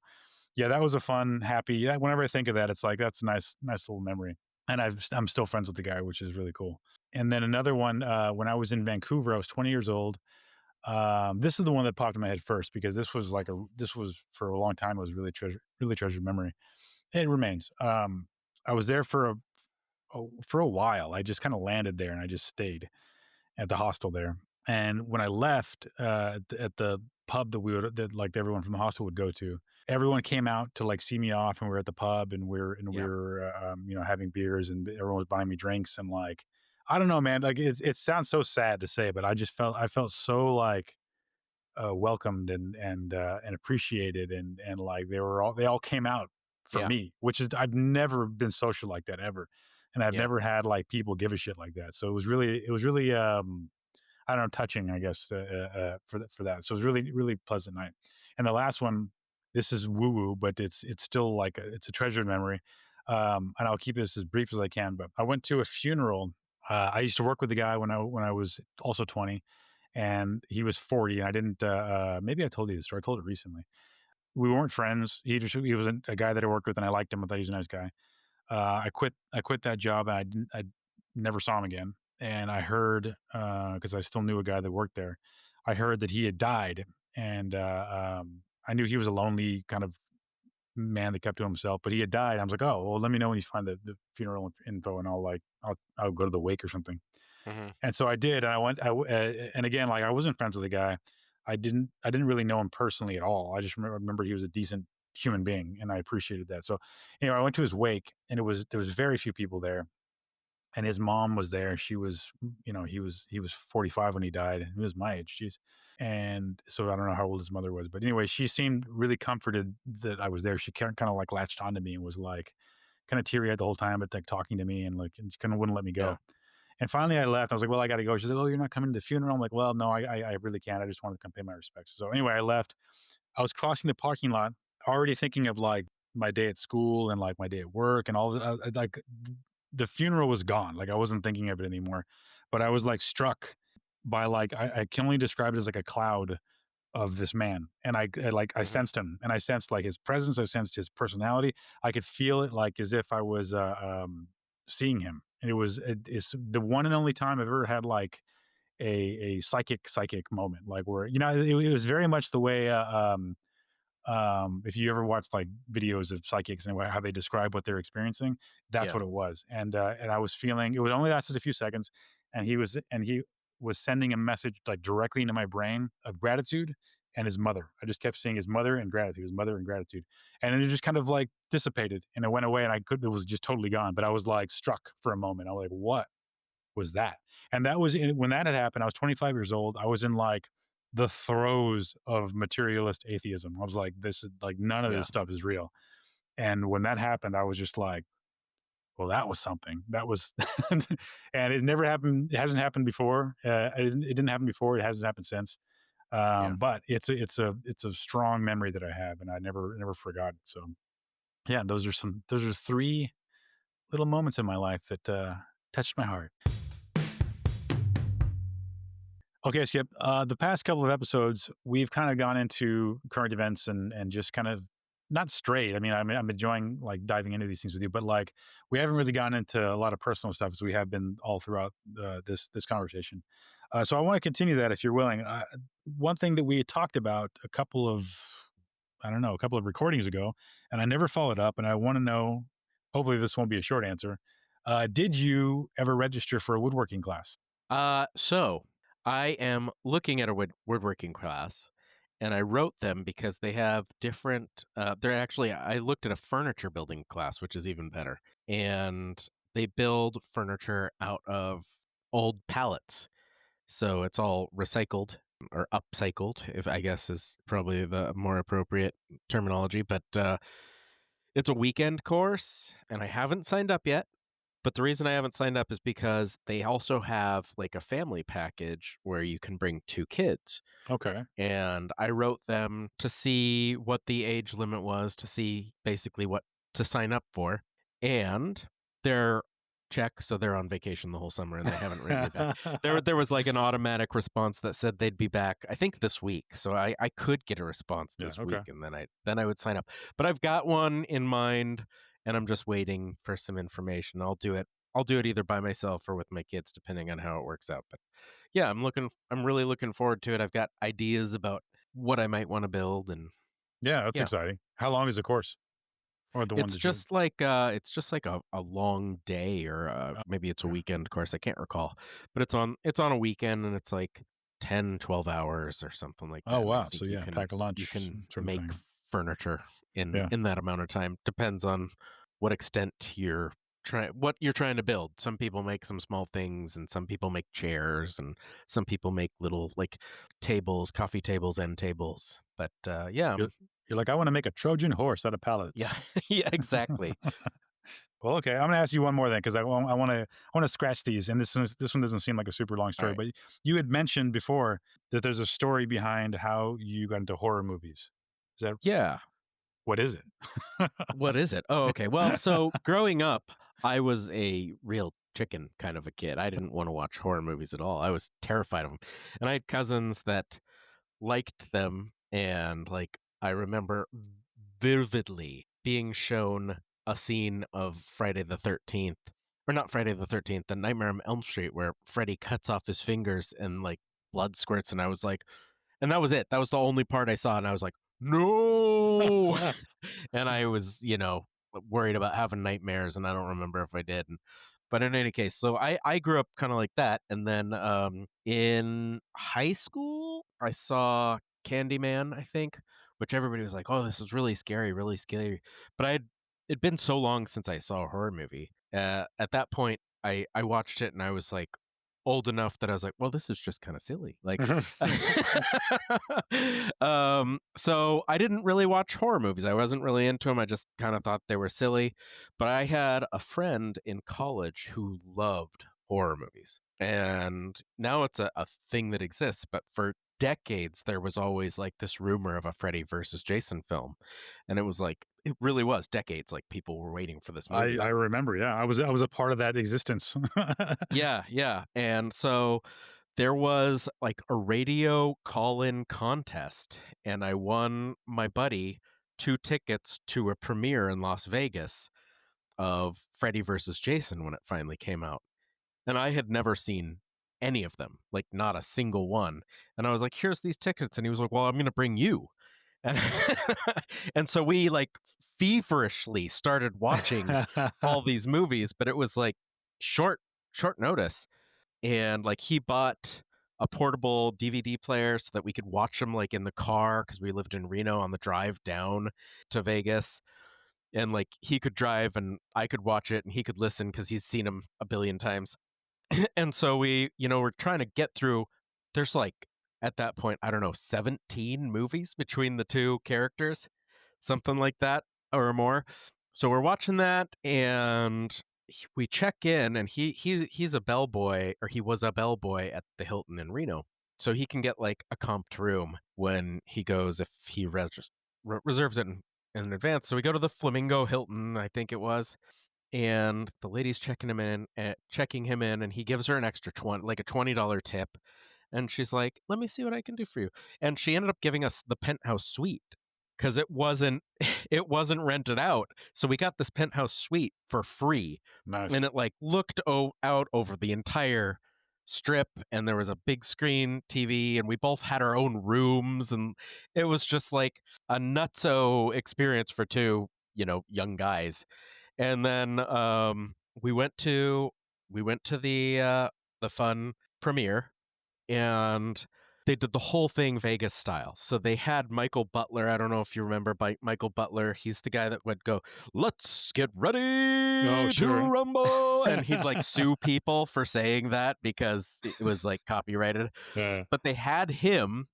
yeah, that was a fun, happy. Yeah, whenever I think of that, it's like that's a nice little memory. And I'm still friends with the guy, which is really cool. And then another one, when I was in Vancouver, I was 20 years old. This is the one that popped in my head first because this was for a long time. It was really treasured memory. It remains. I was there for a while. I just kind of landed there and I just stayed at the hostel there. And when I left at the pub that like everyone from the hostel would go to, everyone came out to like see me off, and we were at the pub, and we Yeah. were having beers, and everyone was buying me drinks, and like I don't know, man, like it sounds so sad to say, but I felt so like welcomed and appreciated, and like they all came out for Yeah. me, which is I've never been social like that ever, and I've Yeah. never had like people give a shit like that. So it was really I don't know, touching, I guess, for that. So it was really pleasant night. And the last one, this is woo woo, but it's still like it's a treasured memory. And I'll keep this as brief as I can. But I went to a funeral. I used to work with the guy when I was also 20, and he was 40. And I didn't. Maybe I told you this story. I told it recently. We weren't friends. He was a guy that I worked with, and I liked him. I thought he was a nice guy. I quit that job, and I never saw him again. And I heard because I still knew a guy that worked there. I heard that he had died, and I knew he was a lonely kind of man that kept to himself. But he had died. I was like, oh well, let me know when you find the funeral info, and I'll go to the wake or something. Hmm. And so I did, and I went. And again, like I wasn't friends with the guy. I didn't really know him personally at all. I just remember he was a decent human being, and I appreciated that. So, I went to his wake, and there was very few people there, and his mom was there. She was, he was 45 when he died, and he was my age. Jeez. And so I don't know how old his mother was, but anyway, she seemed really comforted that I was there. She kind of like latched onto me and was like kind of teary eyed the whole time, but like talking to me and like and kind of wouldn't let me Yeah. go. And finally, I left. I was like, "Well, I got to go." She's like, "Oh, you're not coming to the funeral?" I'm like, "Well, no, I really can't. I just wanted to come pay my respects." So anyway, I left. I was crossing the parking lot, already thinking of like my day at school and like my day at work and all the like. The funeral was gone. Like I wasn't thinking of it anymore, but I was like struck by like I can only describe it as like a cloud of this man, and I Hmm. sensed him, and I sensed like his presence. I sensed his personality. I could feel it like as if I was seeing him. And it's the one and only time I've ever had like a psychic moment, like where it was very much the way if you ever watched like videos of psychics and how they describe what they're experiencing, that's Yeah. what it was. And I was feeling it. Was only lasted a few seconds, and he was sending a message like directly into my brain of gratitude and his mother. I just kept seeing his mother and gratitude, his mother and gratitude, and then it just kind of like dissipated and it went away, and it was just totally gone. But I was like struck for a moment. I was like, what was that? And that was when that had happened. I was 25 years old. I was in like the throes of materialist atheism. I was like, this is like none of Yeah. this stuff is real. And when that happened, I was just like, well, that was something. That was, and it never happened. It hasn't happened before. It didn't happen before. It hasn't happened since. Yeah. But it's a strong memory that I have, and I never forgot it. So yeah, those are three little moments in my life that touched my heart. Okay, Skip. The past couple of episodes, we've kind of gone into current events and just kind of not straight. I mean, I'm enjoying like diving into these things with you, but like we haven't really gotten into a lot of personal stuff as we have been all throughout this conversation. So I want to continue that if you're willing. One thing that we had talked about a couple of recordings ago, and I never followed up, and I want to know. Hopefully, this won't be a short answer. Did you ever register for a woodworking class? So I am looking at a woodworking class, and I wrote them because they have different. They're actually. I looked at a furniture building class, which is even better, and they build furniture out of old pallets. So it's all recycled or upcycled, if I guess is probably the more appropriate terminology. But it's a weekend course, and I haven't signed up yet. But the reason I haven't signed up is because they also have like a family package where you can bring two kids. Okay. And I wrote them to see what the age limit was, to see basically what to sign up for. And they're check, so they're on vacation the whole summer and they haven't written me back. There was like an automatic response that said they'd be back, I think this week. So I could get a response Yeah, this okay. week and then I would sign up. But I've got one in mind and I'm just waiting for some information. I'll do it either by myself or with my kids, depending on how it works out. But yeah, I'm really looking forward to it. I've got ideas about what I might want to build, and Yeah, that's yeah, exciting. How long is the course? Or the one that you're it's just like a long day, or oh, maybe it's a yeah. weekend course. I can't recall, but it's on a weekend and it's like 10, 12 hours or something like Oh, that. And I wow. think So yeah, pack a you lunch can sort of make thing. furniture Yeah. in that amount of time. Depends on what extent what you're trying to build. Some people make some small things, and some people make chairs, and some people make little like tables, coffee tables, end tables. But yeah, You're like, I want to make a Trojan horse out of yeah, pallets. yeah, exactly. Well, okay. I'm gonna ask you one more then, because I want to scratch these, and this one doesn't seem like a super long All story, right. but you had mentioned before that there's a story behind how you got into horror movies. Is that Yeah. what is it? What is it? Oh, okay. Well, so growing up, I was a real chicken kind of a kid. I didn't want to watch horror movies at all. I was terrified of them. And I had cousins that liked them. And like, I remember vividly being shown a scene of Friday the 13th, or not Friday the 13th, the Nightmare on Elm Street, where Freddy cuts off his fingers and like blood squirts. And I was like, and that was it. That was the only part I saw. And I was like, no. And I was, worried about having nightmares, and I don't remember if I did. But in any case, so I grew up kind of like that, and then in high school, I saw Candyman, I think, which everybody was like, "Oh, this is really scary, really scary." But it'd been so long since I saw a horror movie. At that point, I watched it, and I was like old enough that I was like, well, this is just kind of silly. Like, so I didn't really watch horror movies. I wasn't really into them. I just kind of thought they were silly. But I had a friend in college who loved horror movies. And now it's a thing that exists. But for decades, there was always like this rumor of a Freddy versus Jason film. And it was like, it really was decades. Like people were waiting for this movie. I remember. Yeah, I was a part of that existence. Yeah, yeah. And so there was like a radio call-in contest, and I won my buddy 2 tickets to a premiere in Las Vegas of Freddy versus Jason when it finally came out. And I had never seen any of them, like not a single one. And I was like, here's these tickets. And he was like, well, I'm going to bring you. And, and so we like feverishly started watching all these movies, but it was like short notice. And like he bought a portable DVD player so that we could watch them like in the car, because we lived in Reno, on the drive down to Vegas. And like he could drive and I could watch it, and he could listen because he's seen them a billion times. And so we're trying to get through. There's like at that point, I don't know, 17 movies between the two characters, something like that or more. So we're watching that, and we check in, and he's a bellboy, or he was a bellboy at the Hilton in Reno, so he can get like a comped room when he goes if he reserves it in advance. So we go to the Flamingo Hilton, I think it was, and the lady's checking him in, and he gives her an extra like a $20 tip, and she's like, "Let me see what I can do for you." And she ended up giving us the penthouse suite because it wasn't it wasn't rented out. So we got this penthouse suite for free, Nice. and it like looked out over the entire strip, and there was a big screen TV, and we both had our own rooms, and it was just like a nutso experience for two, young guys. And then we went to the fun premiere, and they did the whole thing Vegas style. So they had Michael Butler. I don't know if you remember Michael Butler. He's the guy that would go, "Let's get ready to Sure. rumble," and he'd like sue people for saying that because it was like copyrighted. Yeah. But they had him,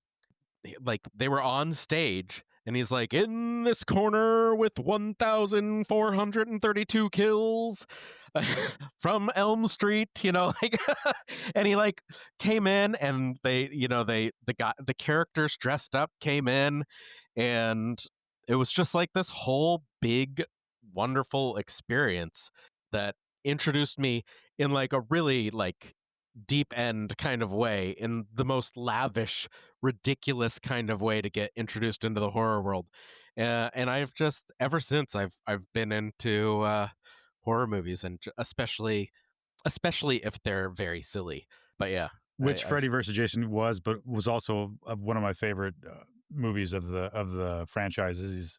like they were on stage, and he's like, "In this corner with 1,432 kills from Elm Street," like, and he like came in, and the characters dressed up came in, and it was just like this whole big wonderful experience that introduced me in like a really like deep end kind of way, in the most lavish, ridiculous kind of way to get introduced into the horror world. And I've just ever since I've been into horror movies, and especially if they're very silly. But yeah, Which I've Freddy versus Jason was, but was also one of my favorite movies of the franchises.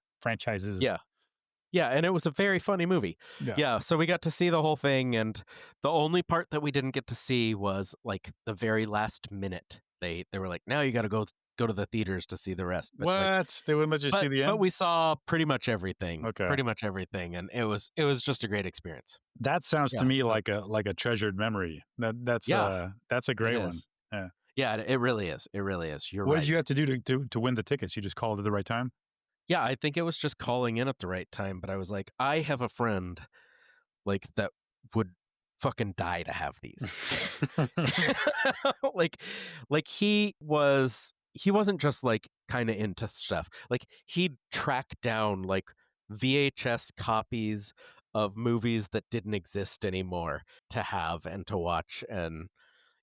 yeah. Yeah, and it was a very funny movie. Yeah. Yeah, so we got to see the whole thing, and the only part that we didn't get to see was like the very last minute. They were like, "Now you got to go to the theaters to see the rest." But like, What? They wouldn't let you see the but end? we saw pretty much everything. Okay. Pretty much everything, and it was just a great experience. That sounds Yeah, to me so like a treasured memory. That's yeah, that's a it great one. is. Yeah. Yeah, it really is. It really is. You're What did right. you have to do to win the tickets? You just called at the right time? Yeah, I think it was just calling in at the right time, but I was like, I have a friend like that would fucking die to have these. like he wasn't just like kind of into stuff. Like he'd track down like VHS copies of movies that didn't exist anymore to have and to watch. And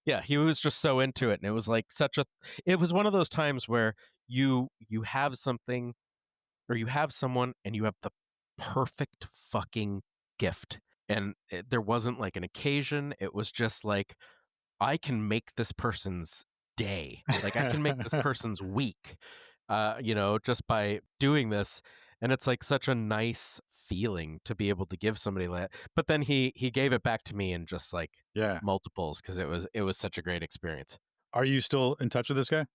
yeah, he was just so into it, and it was one of those times where you have something, or you have someone, and you have the perfect fucking gift. And there wasn't like an occasion. It was just like, I can make this person's day. Like I can make this person's week, just by doing this. And it's like such a nice feeling to be able to give somebody that. But then he gave it back to me in just like Yeah. multiples, because it was such a great experience. Are you still in touch with this guy?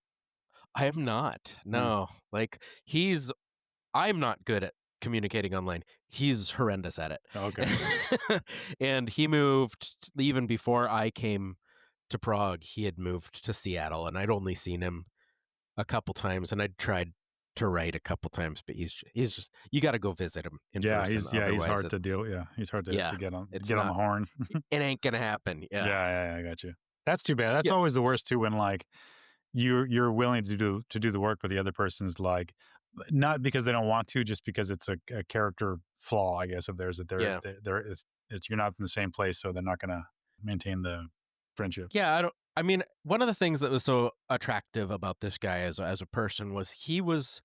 I am not. Mm. No. Like I'm not good at communicating online. He's horrendous at it. Okay. And he moved even before I came to Prague. He had moved to Seattle, and I'd only seen him a couple times, and I'd tried to write a couple times, but he's just, you got to go visit him in Yeah, person. he's Otherwise hard to deal. Yeah, he's hard to get on the horn. It ain't gonna happen. Yeah, Yeah. I got you. That's too bad. That's Yeah. always the worst too, when like you're willing to do the work, but the other person's like, not because they don't want to, just because it's a character flaw, I guess, of theirs, that Yeah. it's you're not in the same place, so they're not gonna maintain the friendship. Yeah, I mean, one of the things that was so attractive about this guy as a person was he was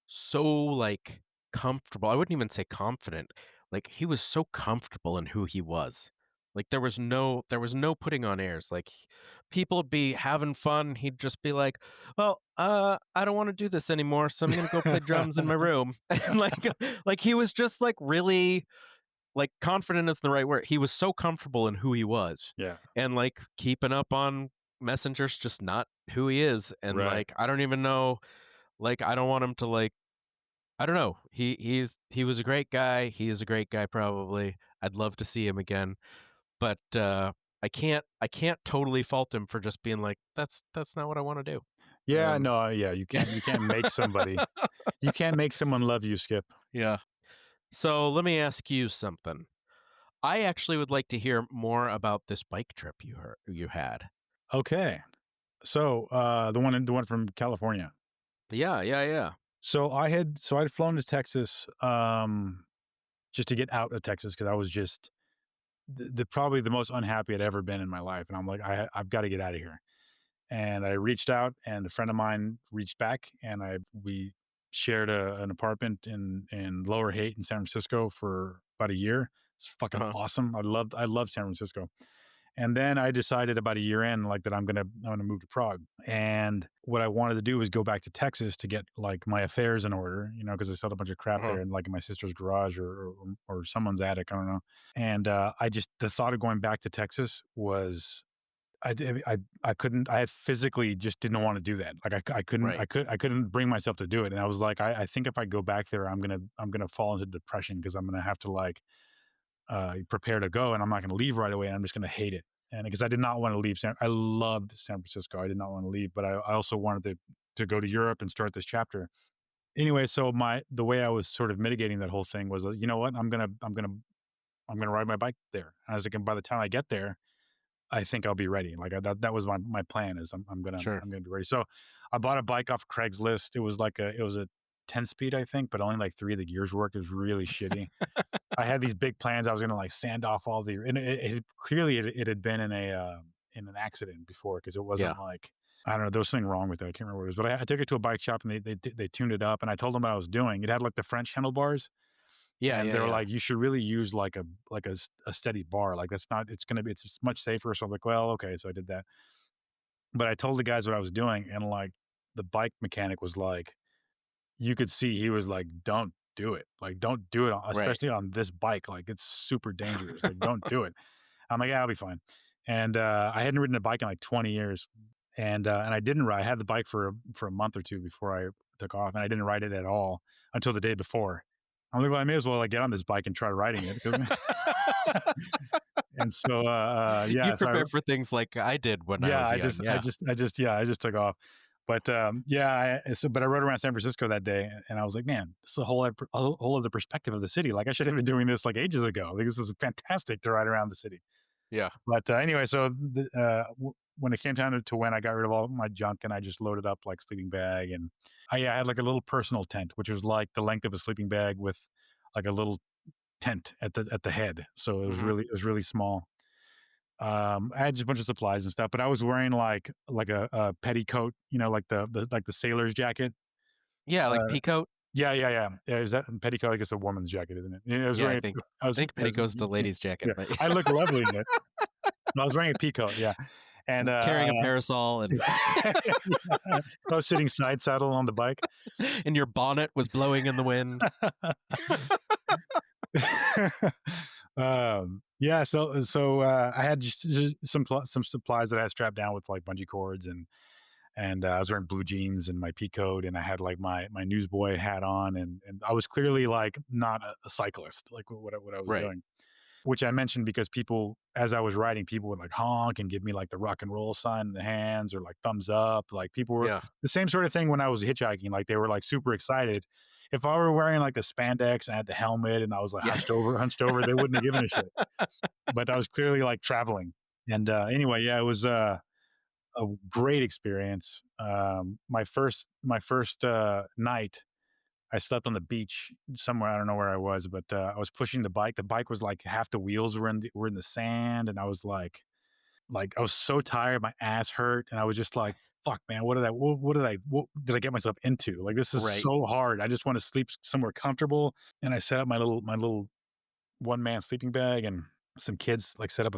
so like comfortable. I wouldn't even say confident. Like he was so comfortable in who he was. Like there was no putting on airs. Like people would be having fun. He'd just be like, "Well, I don't want to do this anymore, so I'm gonna go play drums in my room." And like he was just like really, like, confident is the right word. He was so comfortable in who he was. Yeah. And like keeping up on Messenger's just not who he is. And Right. like I don't even know, like I don't want him to like, I don't know. He was a great guy. He is a great guy probably. I'd love to see him again. But I can't totally fault him for just being like, that's not what I want to do. Yeah, Um, no, yeah, you can't make somebody you can't make someone love you, Skip. Yeah. So let me ask you something. I actually would like to hear more about this bike trip you had. Okay. So, the one from California. Yeah, yeah, yeah. I'd flown to Texas, just to get out of Texas because I was just the probably the most unhappy I'd ever been in my life, and I'm like, I've got to get out of here. And I reached out, and a friend of mine reached back, and I we shared an apartment in Lower Haight in San Francisco for about a year. It's fucking Uh-huh. awesome. I loved San Francisco. And then I decided about a year in, like that I'm gonna move to Prague. And what I wanted to do was go back to Texas to get like my affairs in order, because I sold a bunch of crap Uh-huh. there in like in my sister's garage or someone's attic. I don't know. And I just the thought of going back to Texas was I couldn't I physically just didn't want to do that. Like I couldn't Right. I couldn't bring myself to do it. And I was like, I think if I go back there, I'm gonna fall into depression because I'm gonna have to like prepare to go, and I'm not going to leave right away. And I'm just going to hate it. And because I did not want to leave, I loved San Francisco. I did not want to leave, but I also wanted to go to Europe and start this chapter. Anyway, so the way I was sort of mitigating that whole thing was, you know what, I'm gonna ride my bike there. And I was like, and by the time I get there, I think I'll be ready. Like that was my plan is Sure. I'm gonna be ready. So I bought a bike off Craigslist. It was a 10 speed, I think, but only like three of the gears worked. It was really shitty. I had these big plans. I was gonna like sand off all the, and clearly it had been in an accident before because it Yeah. wasn't like I don't know. There was something wrong with it. I can't remember what it was, but I took it to a bike shop and they tuned it up, and I told them what I was doing. It had like the French handlebars, Yeah, and yeah, they were yeah. like, "You should really use like a steady bar. Like that's not. It's much safer." So I'm like, "Well, okay." So I did that, but I told the guys what I was doing, and like the bike mechanic was like, you could see he was like, "Don't do it. Like, don't do it, Right. especially on this bike. Like, it's super dangerous. Like, don't do it." I'm like, "Yeah, I'll be fine." And I hadn't ridden a bike in like 20 years, and I didn't ride. I had the bike for a month or two before I took off, and I didn't ride it at all until the day before. I'm like, "Well, I may as well like get on this bike and try riding it because." And so, You yeah, so prepare for things like I did when I yeah, was young. Yeah. I just took off. But yeah, but I rode around San Francisco that day, and I was like, man, this is a whole other perspective of the city. Like I should have been doing this like ages ago. Like this is fantastic to ride around the city. Yeah. But anyway, so when it came down to when I got rid of all my junk and I just loaded up like sleeping bag, and I had like a little personal tent, which was like the length of a sleeping bag with like a little tent at the head. So Mhm. it was really small. I had just a bunch of supplies and stuff, but I was wearing like a petticoat, like the sailor's jacket. Yeah, like Uh, peacoat. yeah. Is that petticoat? I guess a woman's jacket, isn't it? Yeah, I was Yeah, wearing. I think I was petticoat's the ladies' jacket, yeah. but I look lovely in it. I was wearing a peacoat, yeah, and carrying a parasol and yeah, I was sitting side saddle on the bike. and your bonnet was blowing in the wind. Yeah, I had just some supplies that I had strapped down with like bungee cords, and I was wearing blue jeans and my pea coat, and I had like my newsboy hat on, and I was clearly like not a cyclist, like what I was Right. doing, which I mentioned because people, as I was riding, people would like honk and give me like the rock and roll sign in the hands or like thumbs up. Like people were Yeah. the same sort of thing when I was hitchhiking. Like they were like super excited. If I were wearing like the spandex and I had the helmet and I was like Yeah. hunched over, they wouldn't have given a shit. But I was clearly like traveling. And anyway, yeah, it was a great experience. My first night, I slept on the beach somewhere. I don't know where I was, but I was pushing the bike. The bike was like half the wheels were in the sand, and I was like I was so tired, my ass hurt, and I was just like, "Fuck, man, what did I get myself into? Like this is Right. so hard. I just want to sleep somewhere comfortable." And I set up my little one man sleeping bag, and some kids like set up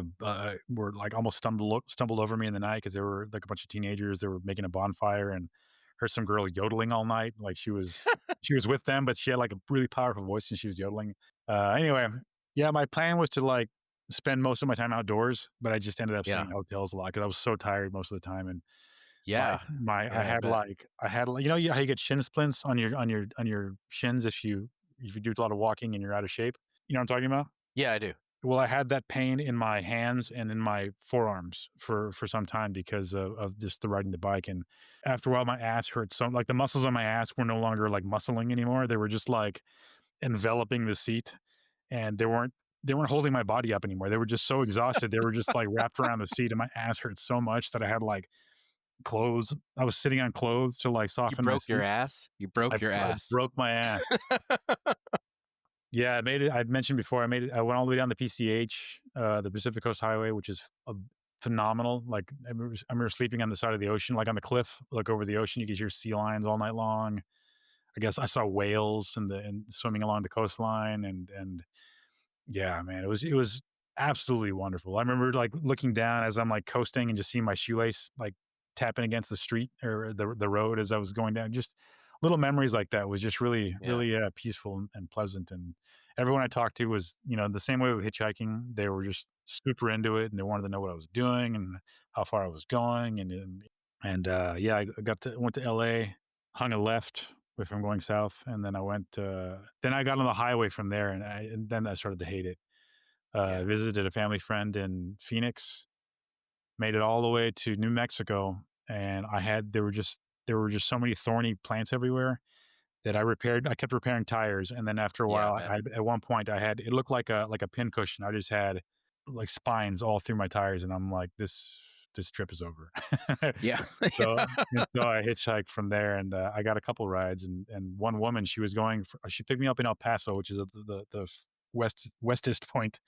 were like almost stumbled over me in the night because they were like a bunch of teenagers. They were making a bonfire, and heard some girl yodeling all night. Like she was with them, but she had like a really powerful voice and she was yodeling. Anyway, yeah, my plan was to like spend most of my time outdoors, but I just ended up staying Yeah. in hotels a lot because I was so tired most of the time. And my Yeah. my Yeah, I bet. I had like how you get shin splints on your shins if you do a lot of walking and you're out of shape. You know what I'm talking about? Yeah, I do. Well, I had that pain in my hands and in my forearms for some time because of just the riding the bike. And after a while, my ass hurt. So like the muscles on my ass were no longer like muscling anymore. They were just like enveloping the seat, and they weren't weren't holding my body up anymore. They were just so exhausted. They were just like wrapped around the seat, and my ass hurt so much that I had like clothes. I was sitting on clothes to like You soften my broke your seat. ass? You broke your I ass. broke my ass. Yeah, I made it. I'd mentioned before. I made it. I went all the way down the PCH, the Pacific Coast Highway, which is phenomenal. Like I remember sleeping on the side of the ocean, like on the cliff, look over the ocean. You could hear sea lions all night long. I guess I saw whales and swimming along the coastline, and yeah, man, it was absolutely wonderful. I remember like looking down as I'm like coasting and just seeing my shoelace like tapping against the street or the road as I was going down. Just little memories like that was just really Yeah. really peaceful and pleasant. And everyone I talked to was the same way with hitchhiking. They were just super into it and they wanted to know what I was doing and how far I was going. And yeah, I went to L.A., hung a left if I'm going south, and then I went. Then I got on the highway from there, and then I started to hate it. Yeah. Visited a family friend in Phoenix, made it all the way to New Mexico, and there were just so many thorny plants everywhere that I kept repairing tires, and then after a Yeah, while, man. at one point I had it looked like a pin cushion. I just had like spines all through my tires, and I'm like, this trip is over. Yeah. So I hitchhiked from there, and I got a couple rides, and one woman she picked me up in El Paso, which is the westest point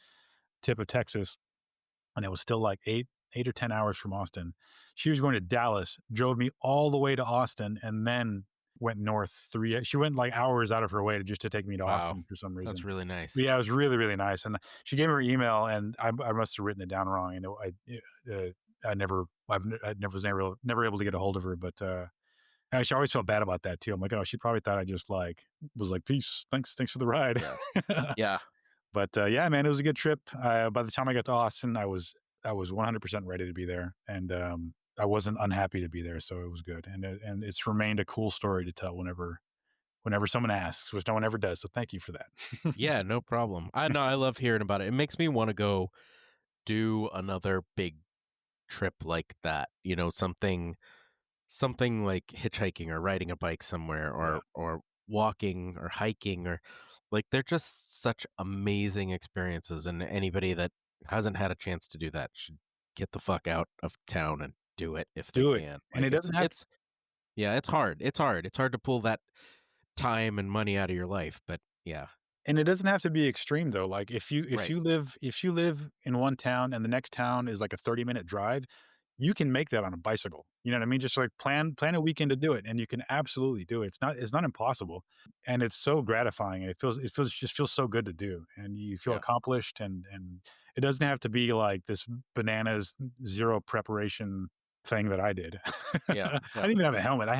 tip of Texas, and it was still like 8 or 10 hours from Austin. She was going to Dallas, drove me all the way to Austin, and then went north three. She went like hours out of her way to take me to Wow. Austin for some reason. That's really nice. But yeah, it was really really nice. And she gave me her email, and I must have written it down wrong. I never was never able to get a hold of her, but. Actually, I always felt bad about that too. I'm like, oh, she probably thought I just like was like, peace, thanks for the ride. Yeah. But yeah, man, it was a good trip. By the time I got to Austin, I was 100% ready to be there, and I wasn't unhappy to be there, so it was good. And it's remained a cool story to tell whenever someone asks, which no one ever does. So thank you for that. Yeah, no problem. I know, I love hearing about it. It makes me want to go do another big trip like that. Something like hitchhiking or riding a bike somewhere Yeah. or walking or hiking or like they're just such amazing experiences, and anybody that hasn't had a chance to do that should get the fuck out of town and do it if they Do it, can. and Like it doesn't have it's yeah, it's hard. It's hard. It's hard to pull that time and money out of your life, but yeah. And it doesn't have to be extreme though. Like if you Right. if you live in one town and the next town is like a 30-minute drive, you can make that on a bicycle. You know what I mean? Just like plan a weekend to do it, and you can absolutely do it. It's not impossible, and it's so gratifying. And it feels so good to do, and you feel Yeah. accomplished. And it doesn't have to be like this bananas zero preparation thing that I did. Yeah. I didn't even have a helmet. I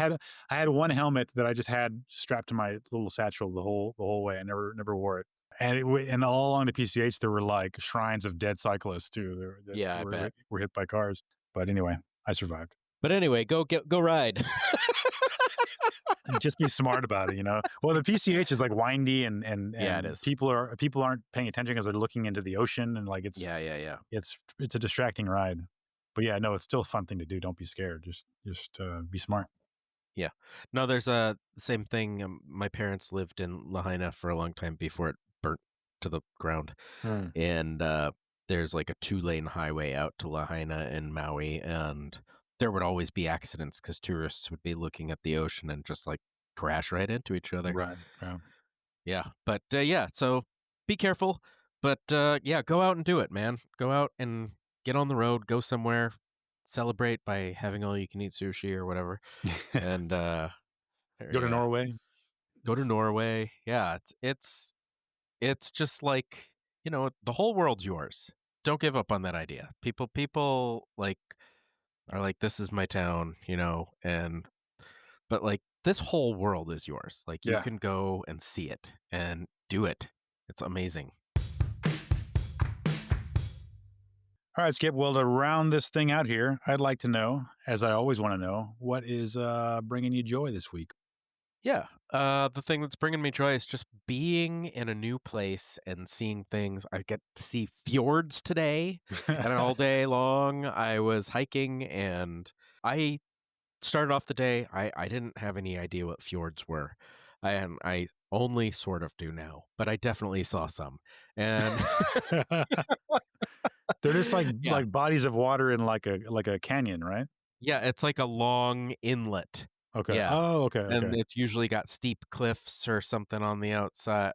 had one helmet that I just had strapped to my little satchel the whole way. I never wore it. And all along the PCH there were like shrines of dead cyclists too. That Yeah, I bet. were hit by cars. But anyway, I survived. But anyway, go ride. Just be smart about it, you know. Well, the PCH is like windy and Yeah, it is. people aren't paying attention because they're looking into the ocean, and like it's Yeah. it's a distracting ride. But yeah, no, it's still a fun thing to do. Don't be scared. Just be smart. Yeah. No, there's a same thing. My parents lived in Lahaina for a long time before it burnt to the ground. And there's like a 2-lane highway out to Lahaina and Maui, and there would always be accidents because tourists would be looking at the ocean and just like crash right into each other. Right. Yeah. Yeah. But yeah, so be careful. But yeah, go out and do it, man. Go out and get on the road, go somewhere, celebrate by having all you can eat sushi or whatever. And Go to yeah, Norway. go to Norway. Yeah, it's just like, the whole world's yours. Don't give up on that idea. People like are like, this is my town, but like this whole world is yours. Like you Yeah. can go and see it and do it. It's amazing. All right, Skip. Well, to round this thing out here, I'd like to know, as I always want to know, what is bringing you joy this week? Yeah. The thing that's bringing me joy is just being in a new place and seeing things. I get to see fjords today, and all day long I was hiking, and I started off the day. I didn't have any idea what fjords were. I only sort of do now, but I definitely saw some. And They're just yeah, like bodies of water in like a canyon, right? yeah, it's like a long inlet. Okay. Yeah. Oh, okay, And okay. it's usually got steep cliffs or something on the outside,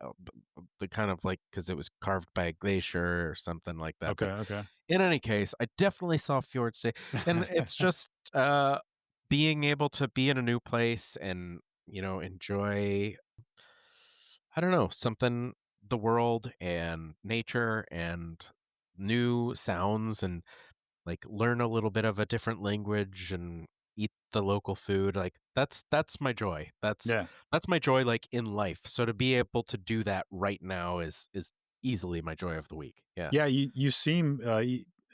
the kind of like because it was carved by a glacier or something like that. Okay, But okay. in any case, I definitely saw fjords today, and it's just being able to be in a new place and enjoy, I don't know, something, the world and nature and new sounds, and like learn a little bit of a different language and eat the local food. Like that's my joy. Yeah. That's my joy, like in life. So to be able to do that right now is easily my joy of the week. Yeah. Yeah, you seem,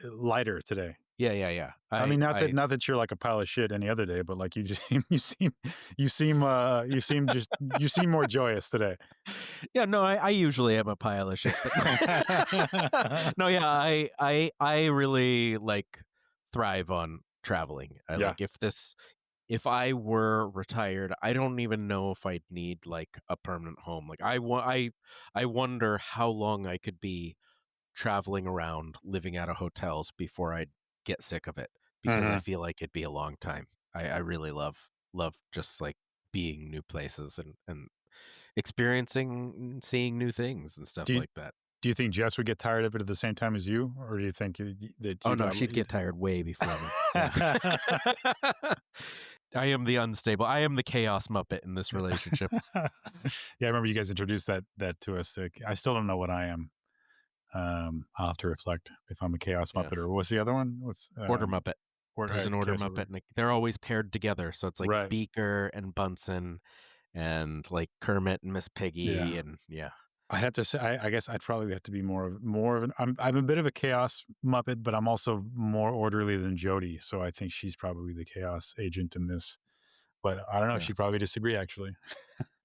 lighter today. Yeah, yeah, yeah. I mean, I not that you're like a pile of shit any other day, but like you just you seem just you seem more joyous today. yeah, no, I usually am a pile of shit, but no. No, yeah, I really like thrive on traveling. I Yeah. like if I were retired, I don't even know if I'd need like a permanent home. Like I wonder how long I could be traveling around living out of hotels before I'd get sick of it, because I Mhm. feel like it'd be a long time. I really love just like being new places and experiencing and seeing new things and stuff Do you like that. do you think Jess would get tired of it at the same time as you, or do you think that Oh you'd no, she'd outl get tired way before me. Yeah. I am the unstable. I am the chaos muppet in this relationship. Yeah, I remember you guys introduced that to us. Like, I still don't know what I am. I'll have to reflect if I'm a chaos Yeah. muppet or what's the other one? What's Order muppet. There's an order chaos muppet, muppet? and they're always paired together. So it's like Right. Beaker and Bunsen, and like Kermit and Miss Yeah. Piggy, and yeah, I have to say, I guess I'd probably have to be more of an. I'm a bit of a chaos muppet, but I'm also more orderly than Jody. So I think she's probably the chaos agent in this. But I don't know. yeah, She'd probably disagree, actually.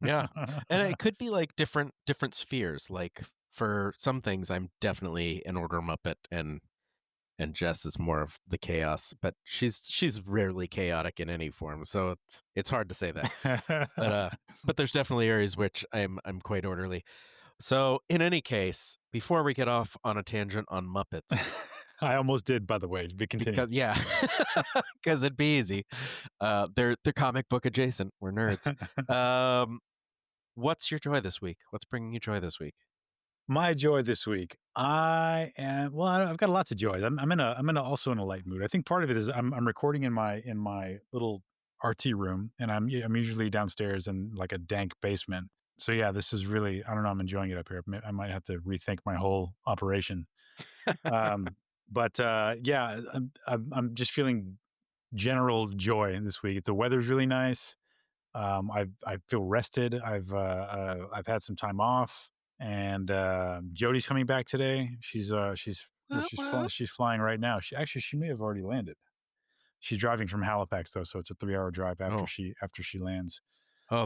yeah. And it could be like different spheres. Like for some things, I'm definitely an order muppet, and Jess is more of the chaos. But she's rarely chaotic in any form, so it's hard to say that. But there's definitely areas which I'm quite orderly. So, in any case, before we get off on a tangent on Muppets, I almost did, by the way. But continue. because yeah, because it'd be easy. They're comic book adjacent. We're nerds. Um, what's your joy this week? What's bringing you joy this week? My joy this week. I've got lots of joys. I'm in a also in a light mood. I think part of it is I'm recording in my little RT room, and I'm usually downstairs in like a dank basement. So yeah, this is really, I don't know, I'm enjoying it up here. I might have to rethink my whole operation. Um, but yeah, I'm just feeling general joy this week. The weather's really nice. I feel rested. I've had some time off, and Jody's coming back today. Wah, wah. She's flying right now. She may have already landed. She's driving from Halifax though, so it's a 3 hour drive Oh, after she lands. oh,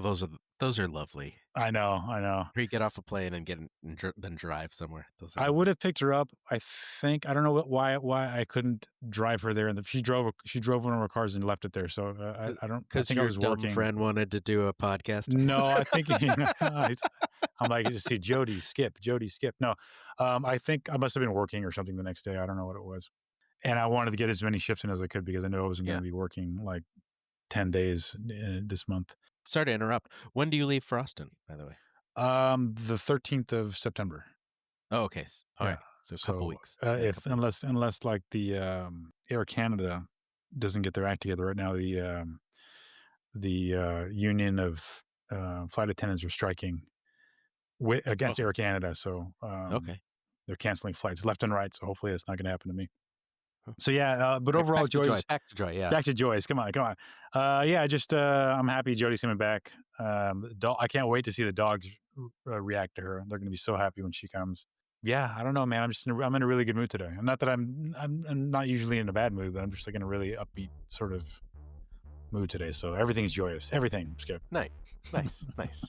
those are lovely. I know, I know. Where you get off a plane and then drive somewhere. Those are I would lovely. have picked her up. I don't know why I couldn't drive her there, and she drove one of her cars and left it there. So I don't. I Because think I your was dumb working. friend wanted to do a podcast. No, I think I'm like, just see Jody, skip. No, I think I must have been working or something the next day. I don't know what it was. And I wanted to get as many shifts in as I could because I knew I wasn't going Yeah. to be working like 10 days this month. Sorry to interrupt. When do you leave for Austin, by the way? The 13th of September. Oh, okay. All Yeah. right. So a couple So weeks. Yeah, a if couple weeks. unless like the Air Canada doesn't get their act together right now, the union of flight attendants are striking against Oh, Air Canada. So okay. they're canceling flights left and right. So hopefully it's not going to happen to me. Huh. So yeah, but Back, overall, back to joy. Joy's Back to joy. Yeah. back to Joyce. Come on, come on. Yeah, just I'm happy Jody's coming back. I can't wait to see the dogs react to her. They're going to be so happy when she comes. Yeah, I don't know, man. I'm in a really good mood today. Not that I'm not usually in a bad mood, but I'm just like in a really upbeat sort of mood today. So everything's joyous. Everything, Skip. Nice. Nice. Nice.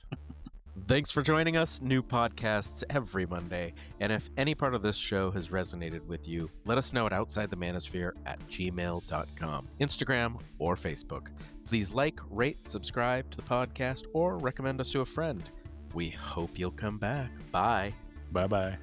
Thanks for joining us. New podcasts every Monday. And if any part of this show has resonated with you, let us know at outsidethemanosphere@gmail.com, Instagram, or Facebook. Please like, rate, subscribe to the podcast, or recommend us to a friend. We hope you'll come back. Bye. Bye-bye.